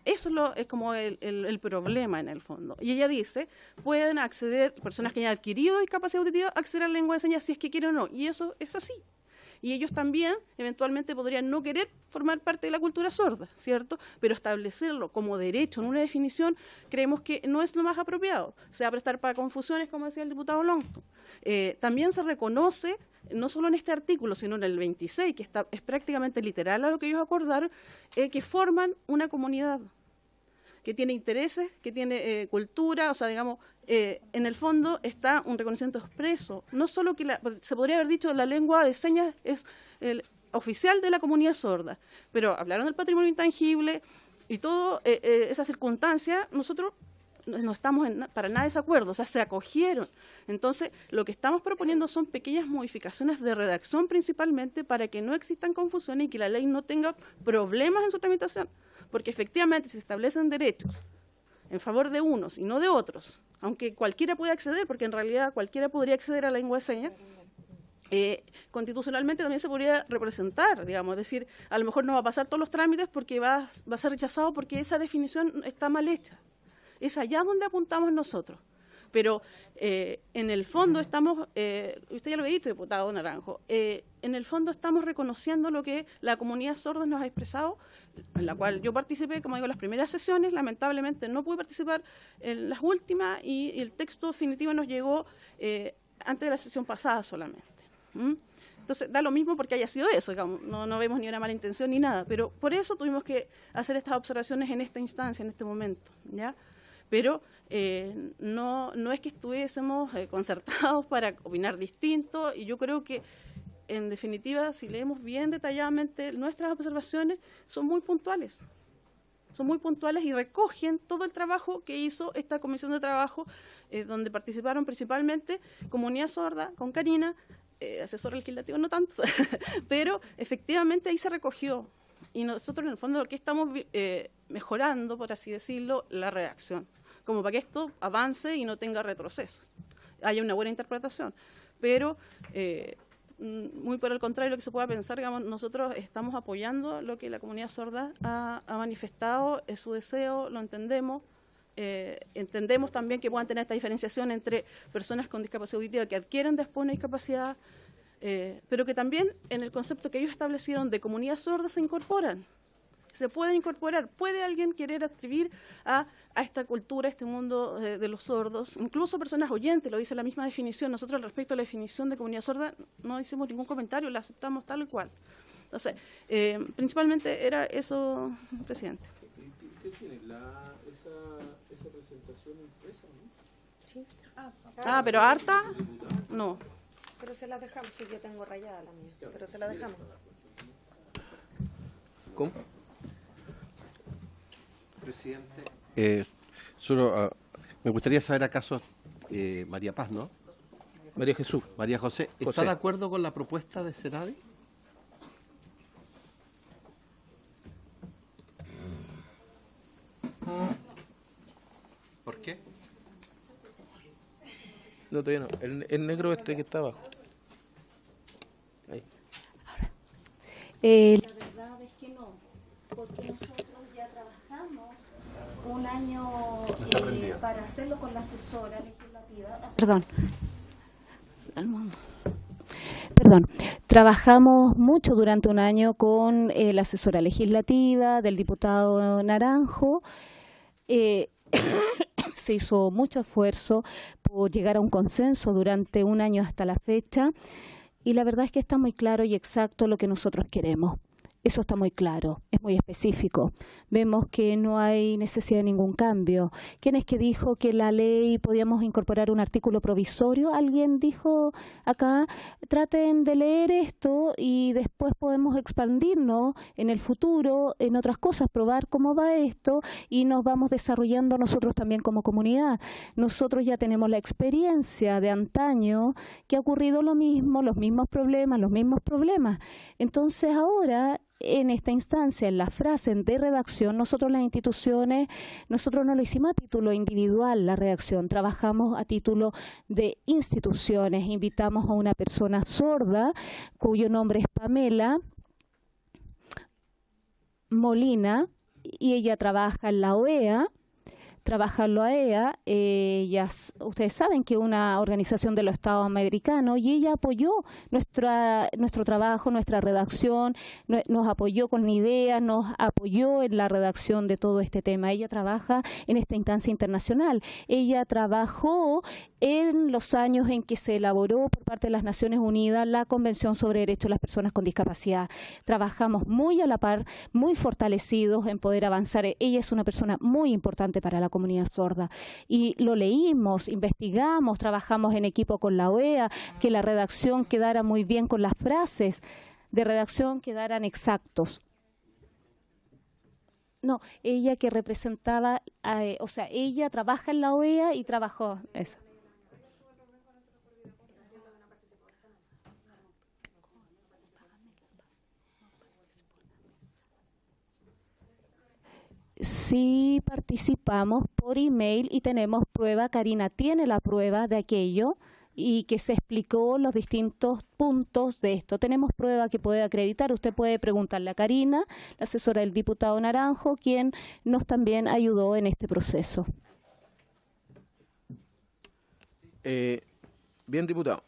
Eso es como el problema en el fondo. Y ella dice, pueden acceder, personas que hayan adquirido discapacidad auditiva, acceder a la lengua de señas si es que quieren o no. Y eso es así. Y ellos también eventualmente podrían no querer formar parte de la cultura sorda, ¿cierto? Pero establecerlo como derecho en una definición creemos que no es lo más apropiado. Se va a prestar para confusiones, como decía el diputado Longton. También se reconoce, no solo en este artículo, sino en el 26, que es prácticamente literal a lo que ellos acordaron, que forman una comunidad que tiene intereses, que tiene cultura, o sea, digamos, en el fondo está un reconocimiento expreso. No solo que se podría haber dicho la lengua de señas es el oficial de la comunidad sorda, pero hablaron del patrimonio intangible y toda esa circunstancia, nosotros no estamos para nada de desacuerdo, o sea, se acogieron. Entonces, lo que estamos proponiendo son pequeñas modificaciones de redacción principalmente para que no existan confusiones y que la ley no tenga problemas en su tramitación. Porque efectivamente, si se establecen derechos en favor de unos y no de otros, aunque cualquiera pueda acceder, porque en realidad cualquiera podría acceder a la lengua de señas, constitucionalmente también se podría representar, digamos, es decir, a lo mejor no va a pasar todos los trámites porque va a ser rechazado porque esa definición está mal hecha. Es allá donde apuntamos nosotros. Pero en el fondo estamos, usted ya lo ha dicho, diputado Naranjo, en el fondo estamos reconociendo lo que la comunidad sorda nos ha expresado, en la cual yo participé, como digo, en las primeras sesiones, lamentablemente no pude participar en las últimas y el texto definitivo nos llegó antes de la sesión pasada solamente. Entonces, da lo mismo porque haya sido eso, digamos, no vemos ni una mala intención ni nada, pero por eso tuvimos que hacer estas observaciones en esta instancia, en este momento, ¿ya? Pero no es que estuviésemos concertados para opinar distinto, y yo creo que, en definitiva, si leemos bien detalladamente nuestras observaciones, son muy puntuales y recogen todo el trabajo que hizo esta comisión de trabajo, donde participaron principalmente Comunidad Sorda, con Karina, asesor legislativo no tanto, pero efectivamente ahí se recogió. Y nosotros, en el fondo, lo que estamos mejorando, por así decirlo, la redacción, como para que esto avance y no tenga retrocesos, haya una buena interpretación. Pero, muy por el contrario, lo que se pueda pensar, digamos, nosotros estamos apoyando lo que la comunidad sorda ha manifestado, es su deseo, lo entendemos. Entendemos también que puedan tener esta diferenciación entre personas con discapacidad auditiva que adquieren después una discapacidad, pero que también en el concepto que ellos establecieron de comunidad sorda se incorporan. Se pueden incorporar, puede alguien querer adscribir a esta cultura, a este mundo de los sordos, incluso personas oyentes, lo dice la misma definición. Nosotros, al respecto a la definición de comunidad sorda, no hicimos ningún comentario, la aceptamos tal y cual. Entonces, principalmente era eso, presidente. ¿Usted tiene esa presentación impresa, no? Sí. Pero harta, no. Pero se la dejamos, sí, yo tengo rayada la mía, pero se la dejamos. ¿Cómo? Presidente. Solo me gustaría saber acaso María Paz, ¿no? María Jesús. María José, ¿está de acuerdo con la propuesta de Senadi? ¿Por qué? No, todavía no. El negro este que está abajo. Ahí. La verdad es que no, porque nosotros ya trabajamos un año para hacerlo con la asesora legislativa. Perdón, trabajamos mucho durante un año con la asesora legislativa del diputado Naranjo. Se hizo mucho esfuerzo por llegar a un consenso durante un año hasta la fecha, y la verdad es que está muy claro y exacto lo que nosotros queremos. Eso está muy claro, es muy específico. Vemos que no hay necesidad de ningún cambio. ¿Quién es que dijo que la ley podíamos incorporar un artículo provisorio? Alguien dijo acá, traten de leer esto y después podemos expandirnos en el futuro, en otras cosas, probar cómo va esto y nos vamos desarrollando nosotros también como comunidad. Nosotros ya tenemos la experiencia de antaño que ha ocurrido lo mismo, los mismos problemas. Entonces ahora, en esta instancia, en la frase de redacción, nosotros las instituciones, nosotros no lo hicimos a título individual la redacción, trabajamos a título de instituciones. Invitamos a una persona sorda, cuyo nombre es Pamela Molina, y ella trabaja en la OEA. trabaja en la OEA, ustedes saben que es una organización de los Estados americanos, y ella apoyó nuestro trabajo, nuestra redacción, nos apoyó con ideas, nos apoyó en la redacción de todo este tema. Ella trabaja en esta instancia internacional. Ella trabajó en los años en que se elaboró por parte de las Naciones Unidas la Convención sobre Derechos de las Personas con Discapacidad. Trabajamos muy a la par, muy fortalecidos en poder avanzar. Ella es una persona muy importante para la comunidad sorda. Y lo leímos, investigamos, trabajamos en equipo con la OEA, que la redacción quedara muy bien, con las frases de redacción quedaran exactos. No, ella que representaba, ella trabaja en la OEA y trabajó eso. Sí participamos por email y tenemos prueba, Karina tiene la prueba de aquello y que se explicó los distintos puntos de esto. Tenemos prueba que puede acreditar. Usted puede preguntarle a Karina, la asesora del diputado Naranjo, quien nos también ayudó en este proceso. Bien, diputado.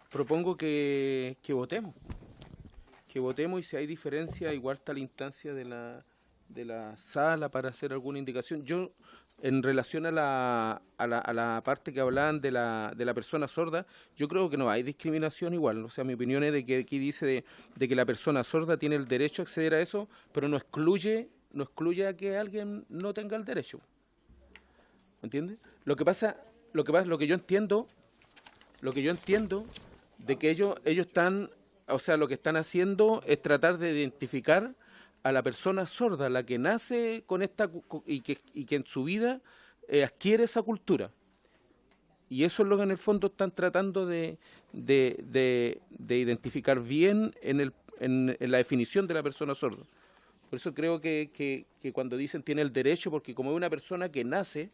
Propongo que votemos. Que votemos, y si hay diferencia, igual está la instancia de la sala para hacer alguna indicación. Yo, en relación a la parte que hablaban de la persona sorda, yo creo que no hay discriminación igual. O sea, mi opinión es de que aquí dice de que la persona sorda tiene el derecho a acceder a eso, pero no excluye a que alguien no tenga el derecho. ¿Me entiendes? Lo que yo entiendo de que ellos están, o sea, lo que están haciendo es tratar de identificar a la persona sorda, la que nace con esta y que en su vida adquiere esa cultura. Y eso es lo que en el fondo están tratando de identificar bien en la definición de la persona sorda. Por eso creo que cuando dicen tiene el derecho, porque como es una persona que nace,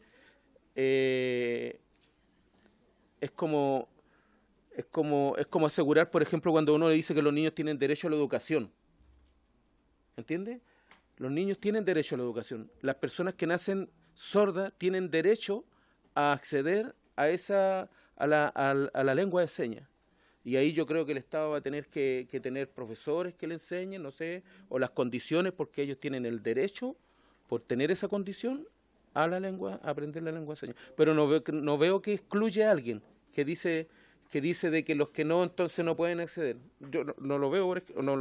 es como asegurar, por ejemplo, cuando uno le dice que los niños tienen derecho a la educación. ¿Entiende? Los niños tienen derecho a la educación. Las personas que nacen sordas tienen derecho a acceder a la lengua de señas. Y ahí yo creo que el Estado va a tener que tener profesores que le enseñen, no sé, o las condiciones, porque ellos tienen el derecho, por tener esa condición, a aprender la lengua de señas. Pero no veo que excluya a alguien que dice de que los que no, entonces no pueden acceder. Yo no lo veo, no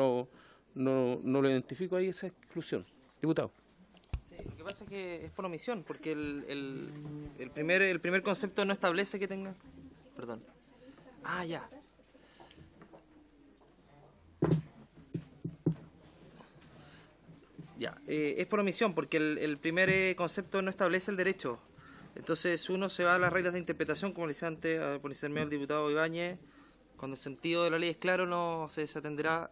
lo identifico ahí, esa exclusión. Diputado. Sí, lo que pasa es que es por omisión, porque el primer concepto no establece que tenga... Perdón. Ah, ya. Ya, es por omisión, porque el primer concepto no establece el derecho. Entonces uno se va a las reglas de interpretación, como le decía antes, por intermedio del diputado Ibáñez. Cuando el sentido de la ley es claro, no se desatenderá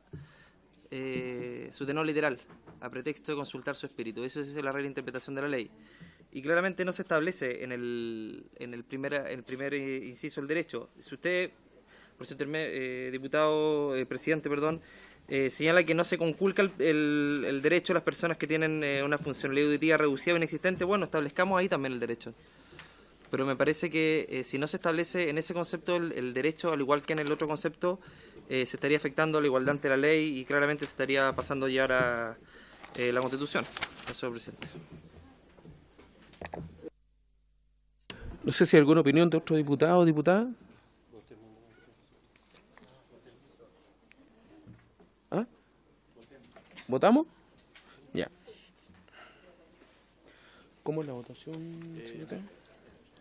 su tenor literal, a pretexto de consultar su espíritu. Eso es la regla de interpretación de la ley. Y claramente no se establece en el primer inciso el derecho. Si usted, por su presidente, señala que no se conculca el derecho a las personas que tienen una funcionalidad auditiva reducida o inexistente, bueno, establezcamos ahí también el derecho. Pero me parece que si no se establece en ese concepto el derecho, al igual que en el otro concepto, se estaría afectando a la igualdad ante la ley y claramente se estaría pasando a llevar a la Constitución. Eso, presidente. No sé si hay alguna opinión de otro diputado o diputada. ¿Ah? ¿Votamos? Ya. ¿Cómo es la votación, secretario?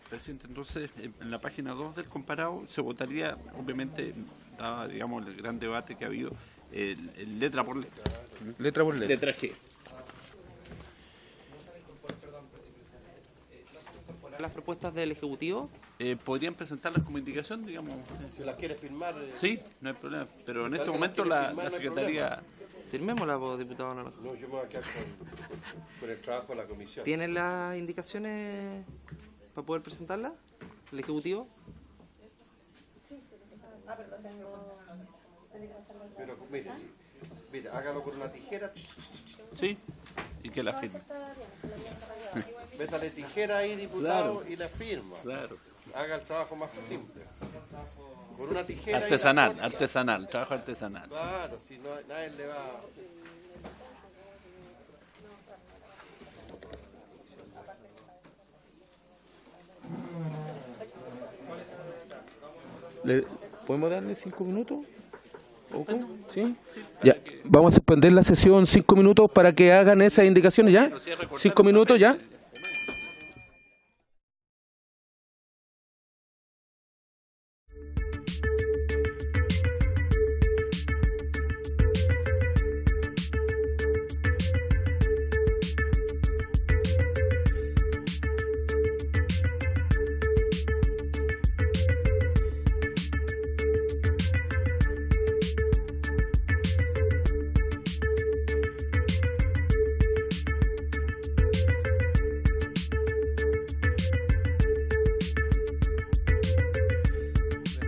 Presidente, entonces, en la página 2 del comparado se votaría, obviamente, dado, digamos, el gran debate que ha habido, letra por letra. Letra por letra. Letra G. ¿Las propuestas del Ejecutivo? ¿Podrían presentarlas como indicación, digamos? Si las quiere firmar... Sí, no hay problema. Pero en este momento la Secretaría... Firmémosla, diputado Naranjo. No, yo me voy a quedar con el trabajo de la comisión. ¿Tienen las indicaciones para poder presentarla? ¿El Ejecutivo? Sí. Pero mire, hágalo con una tijera. Sí. y que la firme. Métale tijera ahí, diputado, y la firma. Claro. Haga el trabajo más simple. Con una tijera. Artesanal, y la corta. artesanal, trabajo artesanal. Claro, si no, nadie le va. ¿Podemos darle 5 minutos? ¿Poco? ¿Sí? Ya, vamos a suspender la sesión 5 minutos para que hagan esas indicaciones, ¿ya? 5 minutos, ¿ya?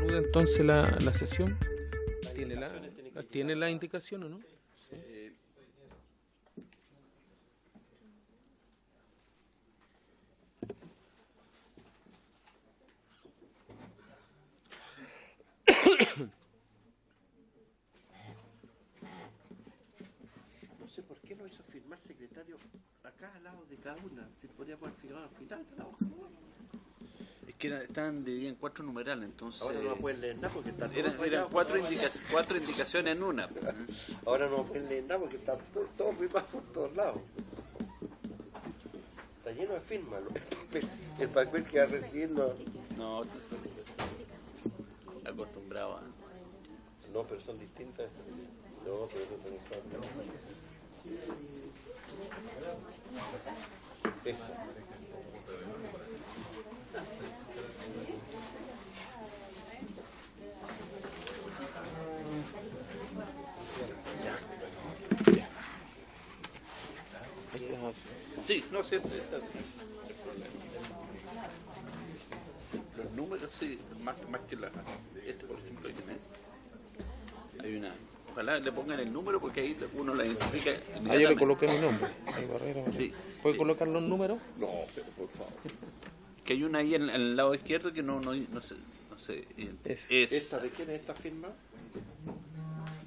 Reanuda entonces la sesión. ¿Tiene la indicación o no? No sé por qué no hizo firmar secretario acá al lado de cada una. Se podría poder firmar al final de la hoja. Es que están divididas en 4 numerales, entonces... Ahora no pueden leer nada porque está todo Eran rayado. 4 indicaciones en una. Ahora no pueden leer nada porque está todo firmado por todos lados. Está lleno de firmas. El papel que va a recibir no... No, eso es acostumbrado a... No, pero son distintas esas. Sí. No, se deben tener claro. Esa. Sí, no sé. Los números, sí, más que la... Este, por ejemplo, ¿quién es? Hay una... Ojalá le pongan el número porque ahí uno la identifica. Ah, yo le coloqué mi nombre. Sí. ¿Puede colocar los números? No, pero por favor. Que hay una ahí en el lado izquierdo que no sé. Es. ¿Esta de quién es esta firma?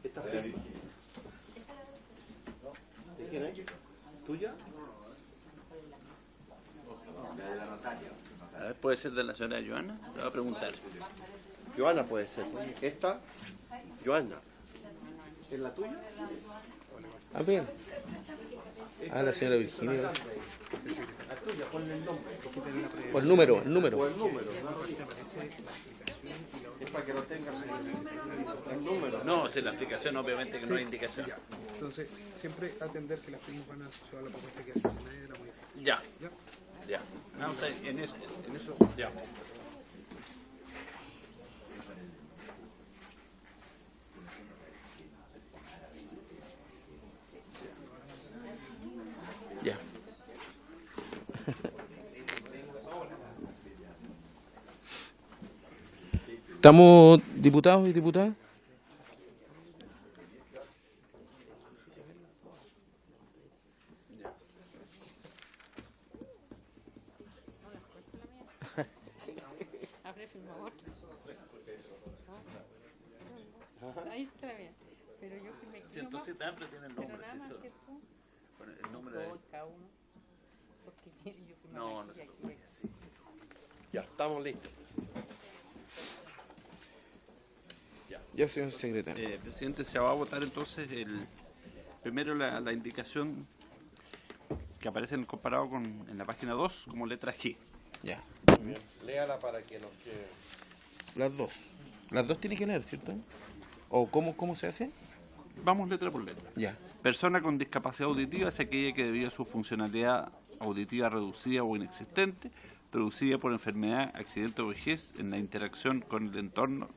¿Esta firma? ¿De quién es? ¿Tuya? A ver, puede ser de la señora Joana. Le voy a preguntar. Joana puede ser. ¿Esta? Joana. ¿Es la tuya? Ah, bien. Ah, la señora Virginia. La tuya, ponle el nombre. O el número, el número. O el número. Es para que lo tengas el número. No, si la aplicación obviamente que no hay indicación. Ya. Entonces, siempre atender que las firmas van asociadas a la propuesta que hace Senado de la modificación. Ya. ¿Ya? Ya. Vamos a en eso, ya. Ya. ¿Estamos diputados y diputadas? Ahí está bien. Pero yo firmé. Si entonces siempre tiene el nombre, sí, eso. El nombre de... No, no se preocupe, sí. Ya, estamos listos. Ya, señor secretario. Presidente, se va a votar entonces primero la indicación que aparece en el comparado en la página 2 como letra G. Ya. Bien. Léala para que nos quede. Las dos. Las dos tiene que leer, ¿cierto? ¿O cómo se hace? Vamos letra por letra. Ya. Persona con discapacidad auditiva es aquella que debido a su funcionalidad auditiva reducida o inexistente, producida por enfermedad, accidente o vejez, en la interacción con el entorno,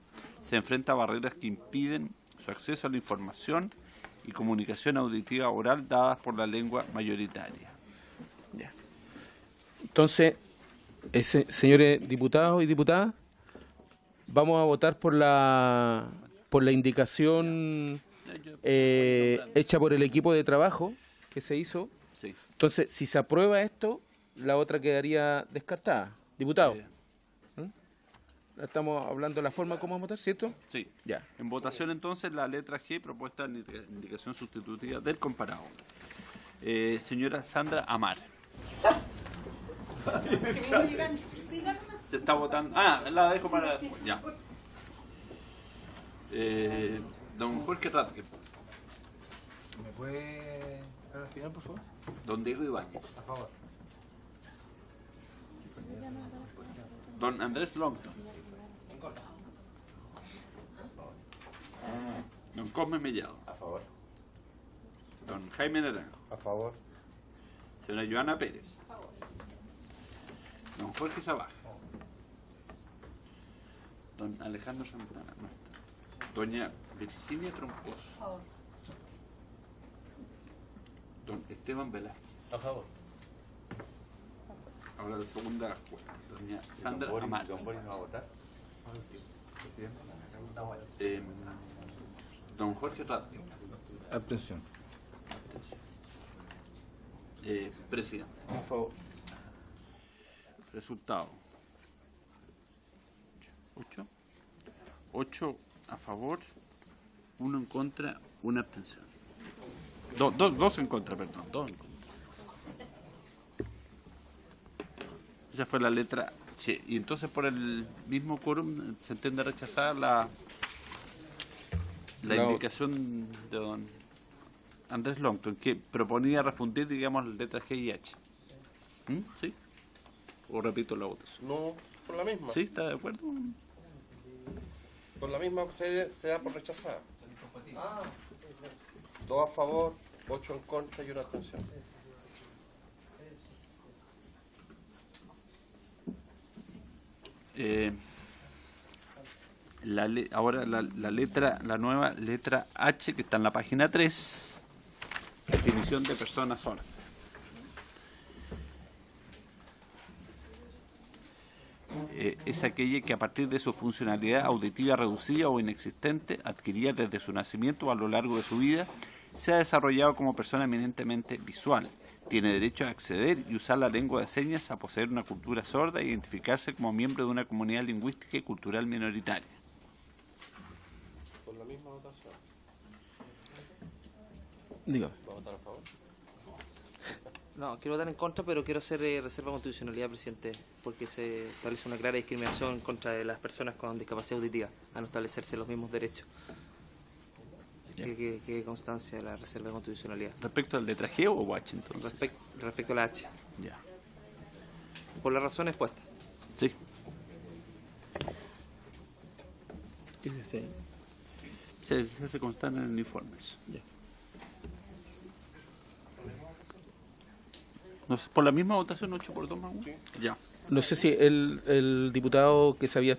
se enfrenta a barreras que impiden su acceso a la información y comunicación auditiva oral dadas por la lengua mayoritaria. Ya. Entonces, señores diputados y diputadas, vamos a votar por la indicación hecha por el equipo de trabajo que se hizo Entonces, si se aprueba esto, la otra quedaría descartada. Diputado. Estamos hablando de la forma como vamos a votar, ¿cierto? Sí. Ya. En votación entonces la letra G, propuesta de indicación sustitutiva del comparado. Señora Sandra Amar. Se está votando. La dejo para después. Ya. Don Jorge Ratke. ¿Me puede dar al final, por favor? Don Diego Ibáñez. A favor. Don Andrés Longton. En contra. Don Cosme Mellado. A favor. Don Jaime Naranjo. A favor. Señora Joana Pérez. A favor. Don Jorge Sabaja. Don Alejandro Santana. No está. Doña Virginia Troncoso. A favor. Don Esteban Velázquez. A favor. Ahora la segunda, doña Sandra Amar. ¿Don Boris no va a votar? Don Jorge Ratke. Abstención. Presidente. A favor. Resultado. 8 a favor, 1 en contra, 1 abstención. 2 en contra, perdón. 2 en contra. Esa fue la letra Che. Y entonces por el mismo quórum se entiende rechazar la indicación de don Andrés Longton, que proponía refundir, digamos, las letras G y H. ¿Sí? ¿O repito la votación? No, por la misma. ¿Sí? ¿Está de acuerdo? Por la misma se da por rechazada. 2 a favor, 8 en contra y 1 abstención. Ahora la nueva letra H, que está en la página 3, definición de persona sorda. Es aquella que a partir de su funcionalidad auditiva reducida o inexistente, adquirida desde su nacimiento o a lo largo de su vida, se ha desarrollado como persona eminentemente visual. Tiene derecho a acceder y usar la lengua de señas, a poseer una cultura sorda e identificarse como miembro de una comunidad lingüística y cultural minoritaria. Por la misma votación. Dígame. ¿Va a votar a favor? No, quiero votar en contra, pero quiero hacer reserva de constitucionalidad, presidente, porque se establece una clara discriminación contra de las personas con discapacidad auditiva, a no establecerse los mismos derechos. Que constancia de la reserva de constitucionalidad. ¿Respecto al letra G o H, entonces? Respecto a la H. Ya. Por las razones puestas. Sí. Se constan en el informe eso. Ya. No sé, ¿por la misma votación 8 por 2 más 1? Sí. Ya. No sé si el diputado que se había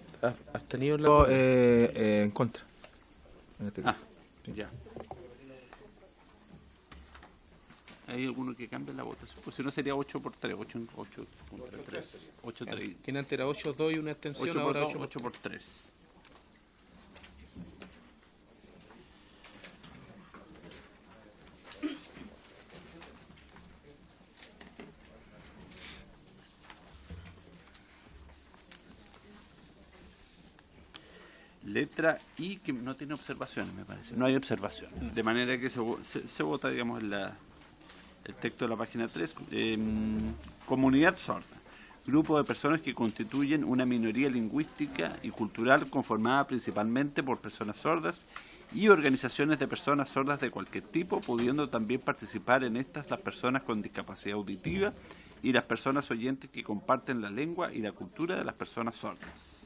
abstenido en la... en contra. En este caso. Ya. ¿Hay alguno que cambie la votación? Pues si no sería 8 por 3, 8 contra 3. 8-3. Tiene antes era 8-2 y una abstención, 8 ahora por 2, 8 por 3. Letra I, que no tiene observaciones, me parece. No hay observaciones. De manera que se vota, digamos, el texto de la página 3. Comunidad sorda. Grupo de personas que constituyen una minoría lingüística y cultural conformada principalmente por personas sordas y organizaciones de personas sordas de cualquier tipo, pudiendo también participar en estas las personas con discapacidad auditiva y las personas oyentes que comparten la lengua y la cultura de las personas sordas.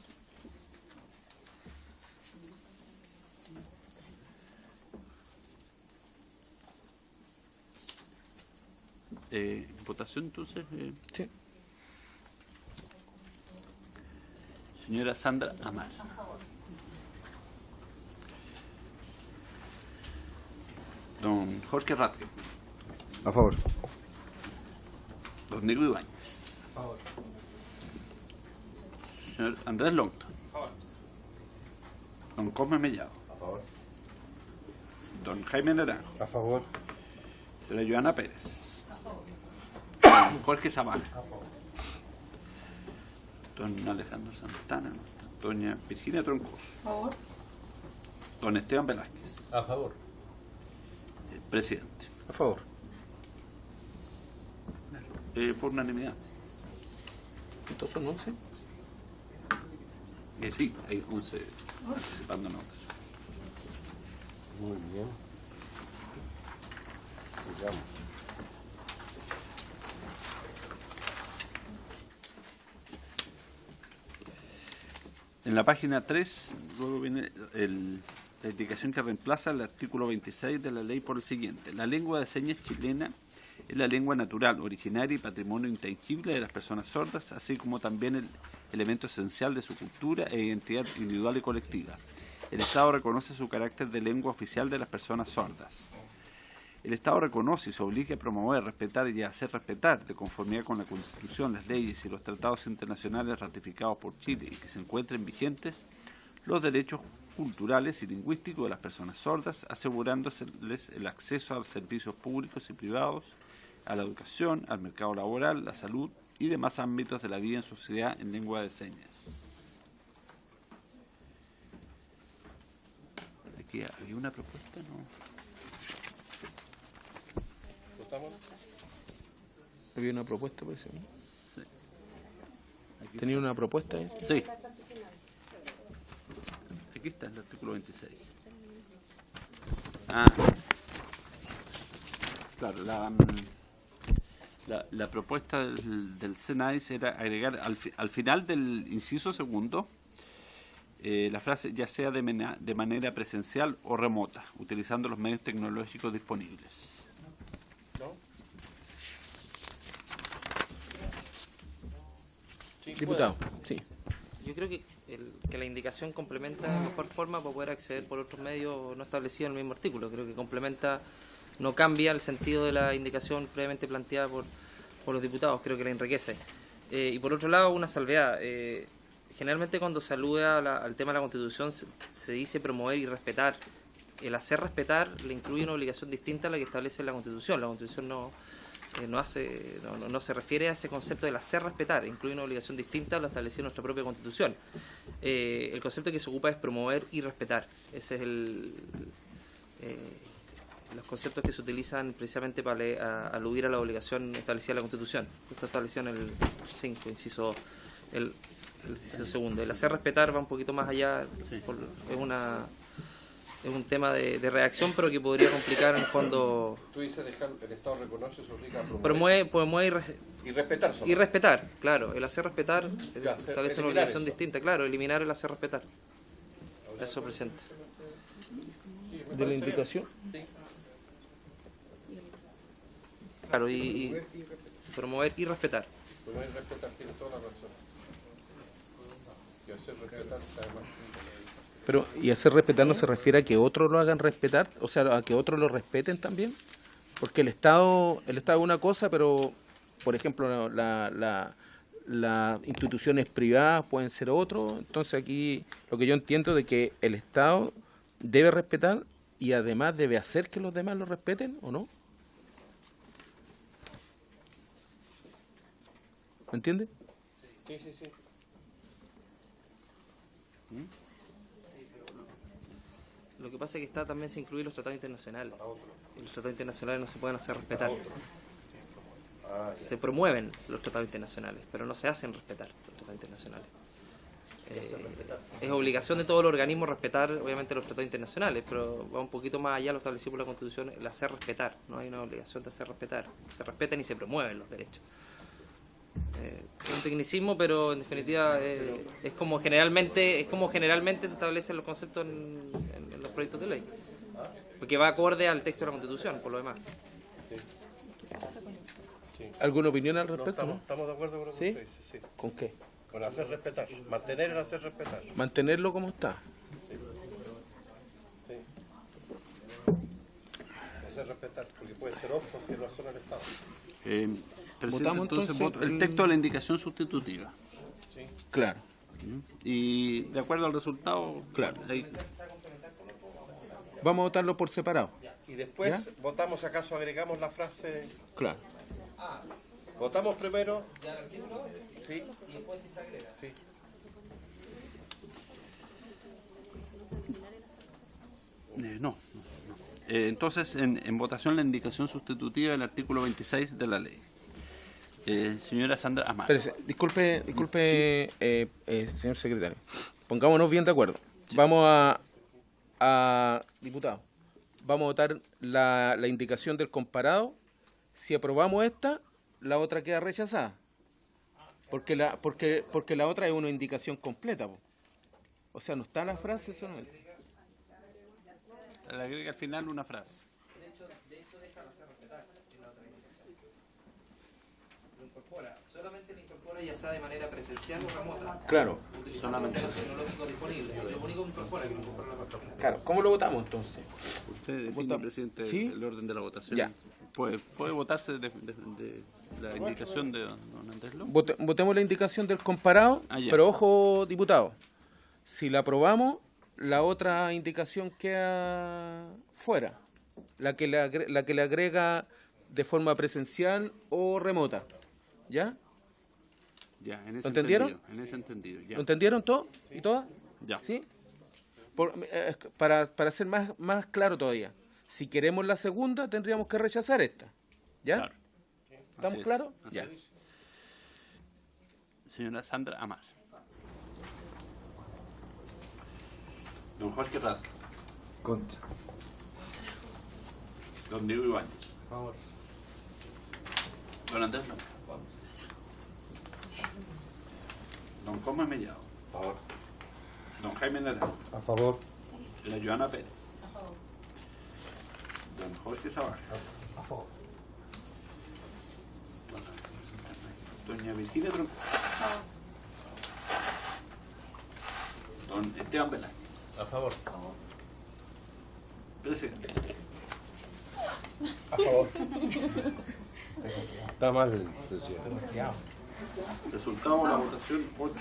¿Votación entonces? Sí. Señora Sandra Amar. Don Jorge Ratke. A favor. Don Diego Ibáñez. A favor. Señor Andrés Longton. A favor. Don Cosme Mellado. A favor. Don Jaime Naranjo. A favor. Señora Joana Pérez. A favor. Jorge Zavala. Don Alejandro Santana, no está. Doña Virginia Troncoso. A favor. Don Esteban Velázquez. A favor. El presidente. A favor. Por unanimidad. ¿Entonces son 11? Sí, hay 11 participando en otros. Muy bien. Sigamos. En la página 3, luego viene la indicación que reemplaza el artículo 26 de la ley por el siguiente. La lengua de señas chilena es la lengua natural, originaria y patrimonio intangible de las personas sordas, así como también el elemento esencial de su cultura e identidad individual y colectiva. El Estado reconoce su carácter de lengua oficial de las personas sordas. El Estado reconoce y se obliga a promover, respetar y a hacer respetar, de conformidad con la Constitución, las leyes y los tratados internacionales ratificados por Chile y que se encuentren vigentes, los derechos culturales y lingüísticos de las personas sordas, asegurándoles el acceso a servicios públicos y privados, a la educación, al mercado laboral, la salud y demás ámbitos de la vida en sociedad en lengua de señas. Aquí había una propuesta, ¿no? Había una propuesta, parece, ¿no? Sí. ¿Tenía una propuesta? Sí. Aquí está el artículo 26. Claro, la propuesta del SENAIS era agregar al final del inciso segundo la frase ya sea de manera presencial o remota, utilizando los medios tecnológicos disponibles. Sí, Diputado, sí. Yo creo que la indicación complementa de mejor forma para poder acceder por otros medios no establecidos en el mismo artículo. Creo que complementa, no cambia el sentido de la indicación previamente planteada por los diputados, creo que la enriquece. Y por otro lado, una salvedad. Generalmente cuando se alude al tema de la Constitución se dice promover y respetar. El hacer respetar le incluye una obligación distinta a la que establece la Constitución. La Constitución no se refiere a ese concepto del hacer respetar, incluye una obligación distinta a la establecida en nuestra propia Constitución. El concepto que se ocupa es promover y respetar. Ese es los conceptos que se utilizan precisamente para aludir a la obligación establecida en la Constitución. Esto estableció en el 5, inciso segundo. El hacer respetar va un poquito más allá, es un tema de redacción, pero que podría complicar en el fondo. Tú dices el Estado reconoce, se obliga a promover y respetar. Y respetar, claro. El hacer respetar establece una obligación distinta, claro, eliminar el hacer respetar. Eso presenta. ¿De la indicación? Sí. Claro, y promover y respetar. Promover y respetar, tiene toda la razón. Y hacer respetar, además. Pero, ¿y hacer respetar no se refiere a que otros lo hagan respetar? O sea, a que otros lo respeten también. Porque el Estado es una cosa, pero, por ejemplo, las instituciones privadas pueden ser otro. Entonces aquí lo que yo entiendo de que el Estado debe respetar y además debe hacer que los demás lo respeten, ¿o no? ¿Me entiende? Sí. Lo que pasa es que está también se incluyen los tratados internacionales. Y los tratados internacionales no se pueden hacer respetar. Se promueven los tratados internacionales, pero no se hacen respetar los tratados internacionales. Es obligación de todos los organismos respetar, obviamente, los tratados internacionales, pero va un poquito más allá lo establecido por la Constitución, el hacer respetar. No hay una obligación de hacer respetar. Se respetan y se promueven los derechos. Es un tecnicismo, pero en definitiva es como generalmente se establecen los conceptos en los proyectos de ley, porque va acorde al texto de la Constitución, por lo demás. ¿Alguna opinión al respecto? No, estamos de acuerdo con lo que usted dice, sí. ¿Con qué? Con hacer respetar, mantener el hacer respetar. Mantenerlo como está. Sí. Hacer respetar, porque puede ser otro que no son el Estado. Presidente, entonces el texto de la indicación sustitutiva. Sí. Claro. Y de acuerdo al resultado, claro. Ahí. Vamos a votarlo por separado. Y después ¿ya? votamos, acaso agregamos la frase. Claro. ¿Votamos primero? Sí. Y después si se agrega. Sí. No. Entonces, en votación la indicación sustitutiva del artículo 26 de la ley. Señora Sandra Amar. Espérese, disculpe, señor secretario. Pongámonos bien de acuerdo. Vamos a diputado, vamos a votar la indicación del comparado. Si aprobamos esta, la otra queda rechazada. Porque la otra es una indicación completa, po. O sea, no está la frase solamente. Le agrega al final una frase. De hecho deja hacer respetar en la otra indicación. Lo incorpora. Solamente lo incorpora ya sea de manera presencial o remota. Claro. Utilizando el tecnológico disponible. Lo único que incorpora, que lo incorpora la plataforma. Claro, ¿cómo lo votamos entonces? Usted define, presidente, ¿Sí? el orden de la votación. Ya. Puede votarse de la indicación de don Andrés López. Votemos la indicación del comparado, pero ojo, diputado, si la aprobamos, la otra indicación queda fuera, la que le agrega de forma presencial o remota, ¿ya? Ya, en ese ¿Lo entendieron? entendido, en ese entendido, ya. ¿Lo entendieron todo y todas? Ya. ¿Sí? Para ser más claro todavía, si queremos la segunda, tendríamos que rechazar esta, ¿ya? Claro. ¿Estamos Así claros? Así Ya. es. Señora Sandra Amar. Don Jorge Rato. Contra. Don Diego Ibáñez. A favor. Don Andrés López. Don Cosme Mellado. A favor. Don Jaime Naranjo. A favor. La Joana Pérez. Don Jorge Zavala. A favor. Doña Virginia Tronco. Don Esteban Velázquez. A favor. Presidente. A favor. Está mal, presidente. Resultado de la votación: 8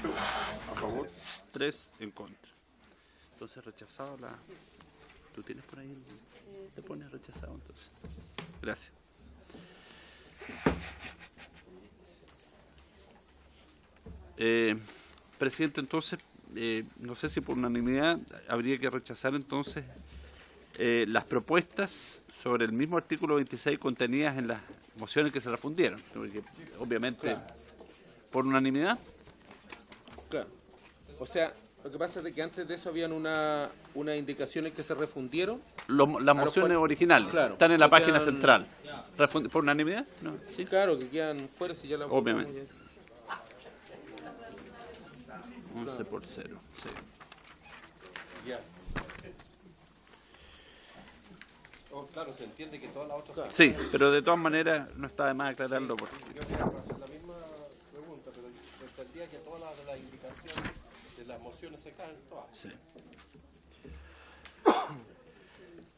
a favor, 3 en contra. Entonces rechazado la... ¿Tú tienes por ahí? Te pones rechazado entonces. Gracias. Presidente, entonces, no sé si por unanimidad habría que rechazar entonces las propuestas sobre el mismo artículo 26 contenidas en las mociones que se respondieron, porque obviamente Claro. por unanimidad. Claro. O sea, lo que pasa es que antes de eso habían unas indicaciones que se refundieron. Las a los mociones cuales- originales claro, están en la que página quedan- central. ¿Por unanimidad? No, sí. Claro, que quedan fuera si ya la Obviamente. votamos ya. 11 por 0. Sí. Ya. Oh, claro, se entiende que todas las otras... Sí, pero de todas maneras no está de más aclararlo. Porque... Yo quería hacer la misma pregunta, pero se entendía que todas las indicaciones de las mociones se caen todas. Sí.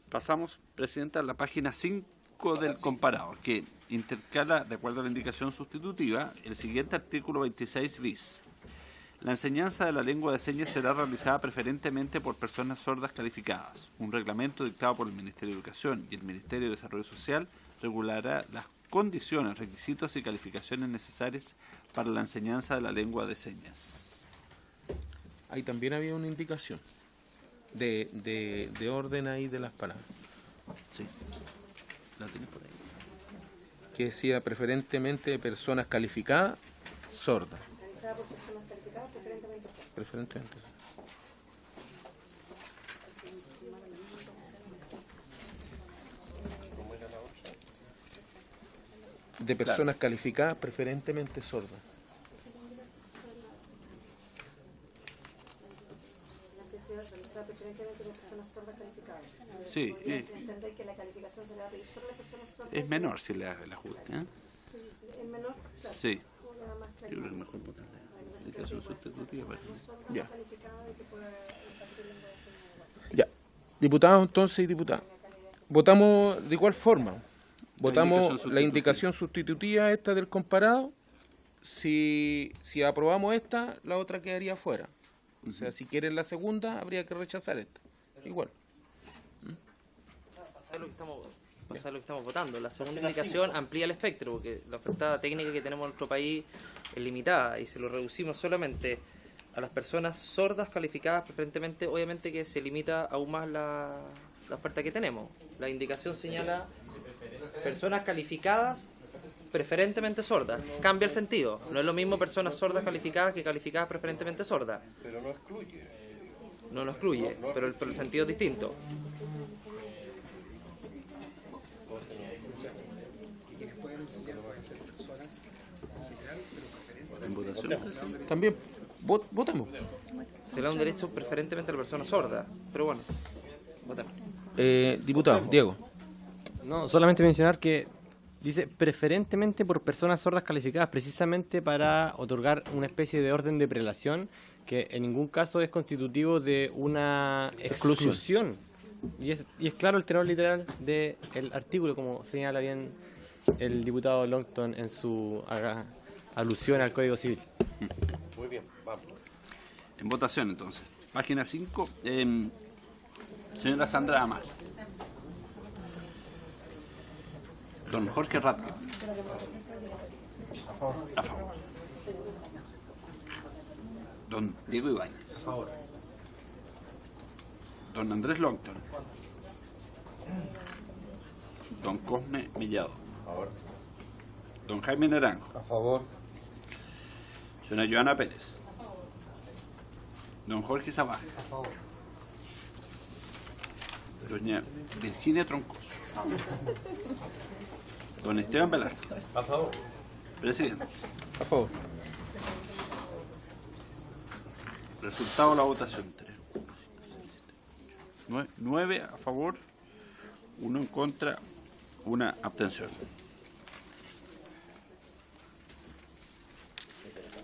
Pasamos, Presidenta, a la página 5 del comparado, que intercala, de acuerdo a la indicación sustitutiva, el siguiente artículo 26 bis. La enseñanza de la lengua de señas será realizada preferentemente por personas sordas calificadas. Un reglamento dictado por el Ministerio de Educación y el Ministerio de Desarrollo Social regulará las condiciones, requisitos y calificaciones necesarias para la enseñanza de la lengua de señas. Ahí también había una indicación de orden ahí de las palabras. Sí. ¿La tienes por ahí? Que decía preferentemente personas calificadas, sordas. Realizada por personas calificadas, preferentemente sordas. Preferentemente. De personas calificadas, preferentemente sordas. Realizada preferentemente por personas sordas calificadas. Sí, Podrías entender que la calificación se le va a pedir solo a las personas sordas. Es menor si le haga el ajuste. ¿Eh? Sí, es menor. Claro. Sí. Como le da más Yo claridad. creo que es mejor votar la indicación sustitutiva. para que- Ya. Calificada y que pueda impartir lengua de señas. Ya. Diputados entonces y diputadas. Votamos de igual forma. Votamos la indicación sustitutiva esta del comparado. Si aprobamos esta, la otra quedaría fuera. O sea, si quieren la segunda, habría que rechazar esta. Igual. ¿Sabes lo que estamos pasa lo que estamos votando. La segunda indicación amplía el espectro, porque la oferta técnica que tenemos en nuestro país es limitada y si lo reducimos solamente a las personas sordas calificadas preferentemente, obviamente que se limita aún más la oferta que tenemos. La indicación señala personas calificadas preferentemente sordas. Cambia el sentido. No es lo mismo personas sordas calificadas que calificadas preferentemente sordas. Pero no excluye. No lo excluye, pero el sentido es distinto. Y quienes pueden enseñar pueden ser personas en general, pero preferentes. ¿En votación? También, votemos. Será un derecho preferentemente a la persona sorda, pero bueno, votemos. Diputado, Diego. No, solamente mencionar que dice preferentemente por personas sordas calificadas, precisamente para otorgar una especie de orden de prelación que en ningún caso es constitutivo de una exclusión. Y es claro el tenor literal del artículo, como señala bien el diputado Longton en su alusión al Código Civil. Muy bien, vamos. En votación, entonces. Página 5. Señora Sandra Amar. Don Jorge Ratke. A favor. Don Diego Ibáñez. A favor. Don Andrés Longton. Don Cosme Mellado. A favor. Don Jaime Naranjo. A favor. Señora Joana Pérez. Don Jorge Sabaj. A favor. Doña Virginia Troncoso. Don Esteban Velázquez. A favor. Presidente. A favor. Resultado de la votación. 9 a favor, 1 en contra, 1 abstención.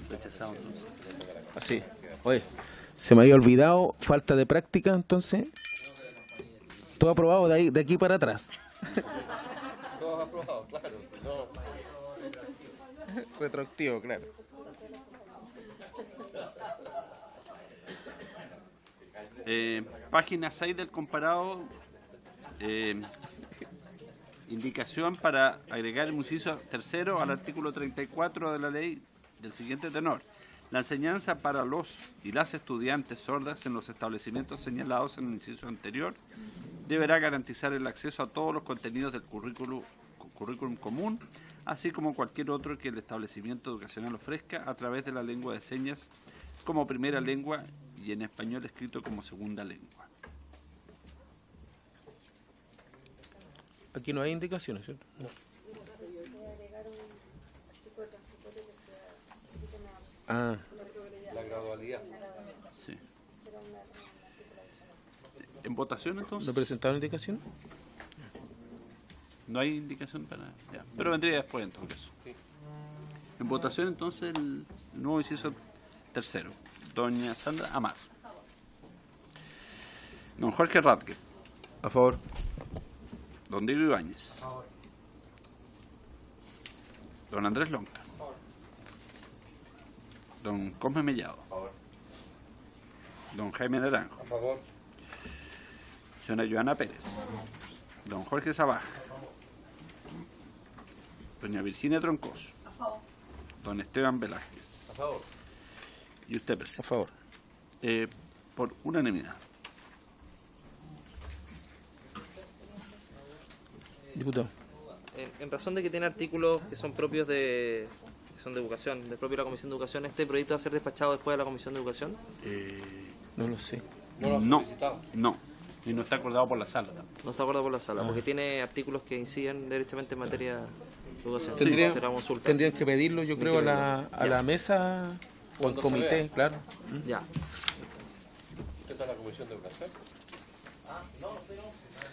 Rechazado entonces. Así. Oye, se me había olvidado, falta de práctica, entonces. Todo aprobado de aquí para atrás. Todos aprobados, claro. Retroactivo, claro. Página 6 del comparado. Indicación para agregar el inciso tercero al artículo 34 de la ley del siguiente tenor. La enseñanza para los y las estudiantes sordas en los establecimientos señalados en el inciso anterior deberá garantizar el acceso a todos los contenidos del currículum común, así como cualquier otro que el establecimiento educacional ofrezca a través de la lengua de señas como primera lengua y en español escrito como segunda lengua. Aquí no hay indicaciones, ¿cierto? No. Ah. La gradualidad. Sí. ¿En votación entonces? ¿No presentaron indicación? No hay indicación para... Ya. Pero vendría después en todo caso. Sí. En votación entonces el nuevo inciso tercero. Doña Sandra Amar. Don Jorge Ratke. A favor. Don Diego Ibáñez. A favor. Don Andrés Longton. A favor. Don Cosme Mellado. A favor. Don Jaime Naranjo. A favor. Señora Joana Pérez. Don Jorge Sabaj. Doña Virginia Troncoso. A favor. Don Esteban Velázquez. A favor. Y usted, presidente. A favor. Por unanimidad. Diputado. En razón de que tiene artículos que son propios que son de educación, del propio de la Comisión de Educación, ¿este proyecto va a ser despachado después de la Comisión de Educación? No lo sé. No. Y no está acordado por la sala tampoco. No está acordado por la sala, porque tiene artículos que inciden directamente en materia de educación. Tendrían que pedirlo, yo creo, a la mesa o al comité, claro. Ya. ¿Esa es la Comisión de Educación?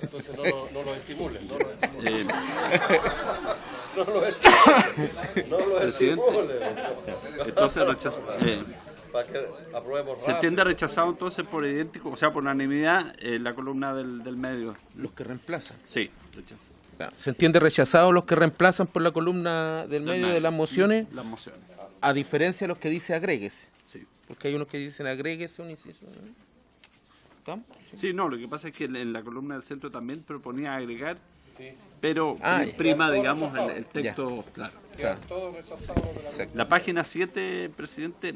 Entonces no lo estimulen, no lo estimulen. No lo estimulen. No lo estimulen. Entonces rechazo. Para que aprobemos rápido. Se entiende rechazado entonces por idéntico, o sea, por unanimidad, la columna del medio. Los que reemplazan. Sí, rechazo. Claro. Se entiende rechazado los que reemplazan por la columna del medio de las mociones. Las mociones. A diferencia de los que dice agréguese. Sí. Porque hay unos que dicen agréguese un inciso. Sí, no, lo que pasa es que en la columna del centro también proponía agregar pero prima, digamos, el texto claro. La página 7, presidente,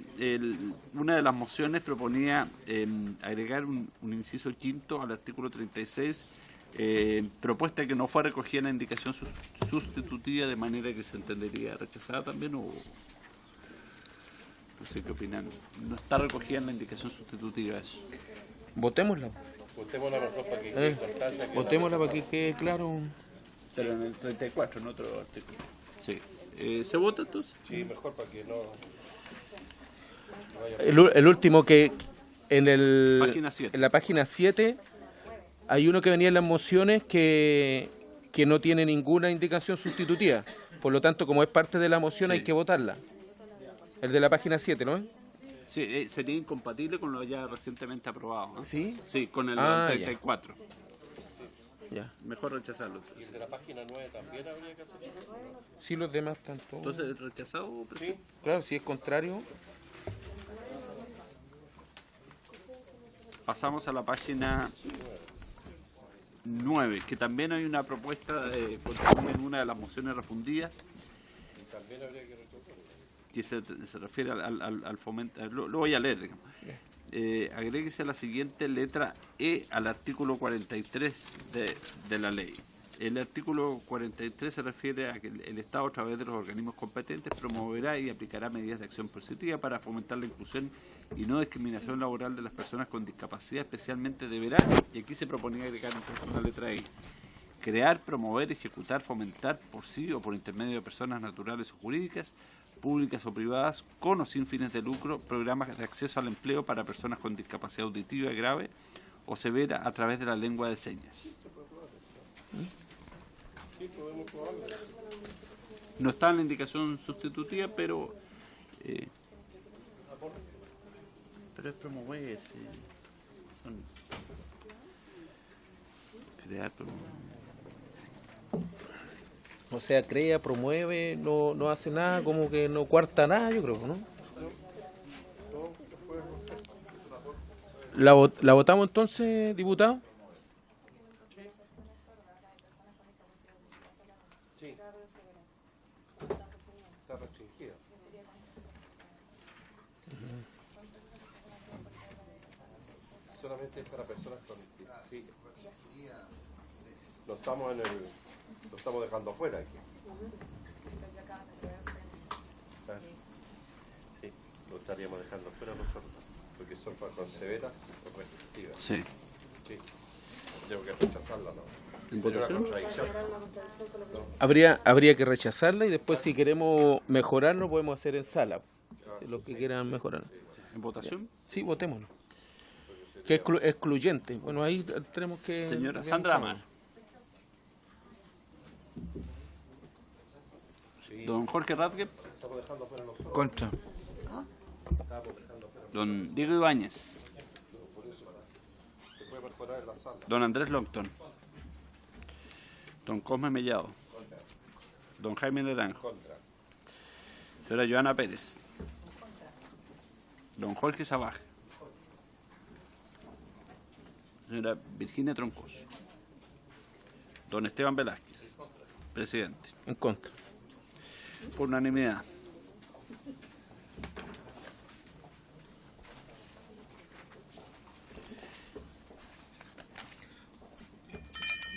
una de las mociones proponía agregar un inciso quinto al artículo 36, propuesta que no fue recogida en la indicación sustitutiva, de manera que se entendería rechazada también, o no sé qué opinan. No está recogida en la indicación sustitutiva eso. Votémosla. Votémosla para que votémosla para que quede claro. Pero en el 34, en otro artículo. Sí. ¿Se vota entonces? Sí, mejor para que no... El último que en la página 7 hay uno que venía en las mociones que no tiene ninguna indicación sustitutiva. Por lo tanto, como es parte de la moción, hay que votarla. El de la página 7, ¿no es? Sí, sería incompatible con lo ya recientemente aprobado, ¿no? ¿Sí? Sí, con el 34. Ya. Mejor rechazarlo. ¿Y el de la página 9 también habría que hacer eso? Sí, los demás están todos. Entonces, ¿rechazado, presidente? Sí, claro, si es contrario. Pasamos a la página 9, que también hay una propuesta de votación en una de las mociones refundidas. Y también habría que rechazarlo. Que se refiere al fomento. Lo voy a leer, digamos. Agréguese la siguiente letra E al artículo 43 de la ley. El artículo 43 se refiere a que el Estado, a través de los organismos competentes, promoverá y aplicará medidas de acción positiva para fomentar la inclusión y no discriminación laboral de las personas con discapacidad, especialmente deberá, y aquí se proponía agregar entonces una letra E, crear, promover, ejecutar, fomentar por sí o por intermedio de personas naturales o jurídicas, públicas o privadas, con o sin fines de lucro, programas de acceso al empleo para personas con discapacidad auditiva grave o severa a través de la lengua de señas. No está en la indicación sustitutiva, pero es promover, crear, promover. O sea, crea, promueve, no hace nada, como que no cuarta nada, yo creo, ¿no? ¿La votamos entonces, diputado? Sí. Está restringida. Solamente es para personas con... Sí. No estamos en el... Lo estamos dejando afuera aquí. Sí, lo estaríamos dejando afuera nosotros, porque son con severas o restrictivas. Sí. Sí. Tengo que rechazarla, ¿no? ¿En votación? Habría que rechazarla y después, si queremos mejorarlo, podemos hacer en sala. Si los que quieran mejorar. ¿En votación? Sí, votémoslo. Que es excluyente. Bueno, ahí tenemos que... Señora Sandra Amar. Don Jorge Radke. Contra. Don Diego Ibáñez. Se puede mejorar en la sala. Don Andrés Longton. Don Cosme Mellado. Don Jaime Naranjo. Señora Joana Pérez. Don Jorge Sabaj. Señora Virginia Troncoso. Don Esteban Velázquez. Presidente. En contra. Por unanimidad.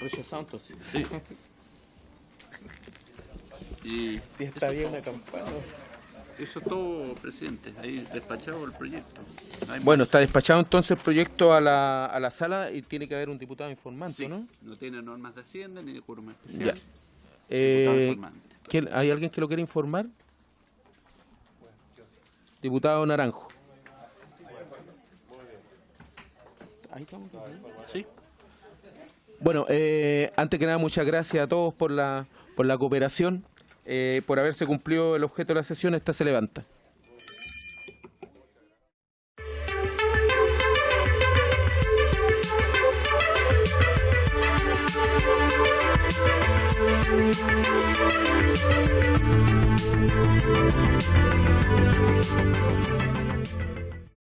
Rechazado entonces. Sí. Y sí, está bien la campaña. Eso es todo, presidente. Ahí despachado el proyecto. Bueno, está despachado entonces el proyecto a la sala y tiene que haber un diputado informante, sí, ¿no? No tiene normas de Hacienda ni de quórum especial. ¿Hay alguien que lo quiera informar? Diputado Naranjo. Ahí estamos. Sí. Bueno, antes que nada, muchas gracias a todos por la cooperación. Por haberse cumplido el objeto de la sesión, esta se levanta.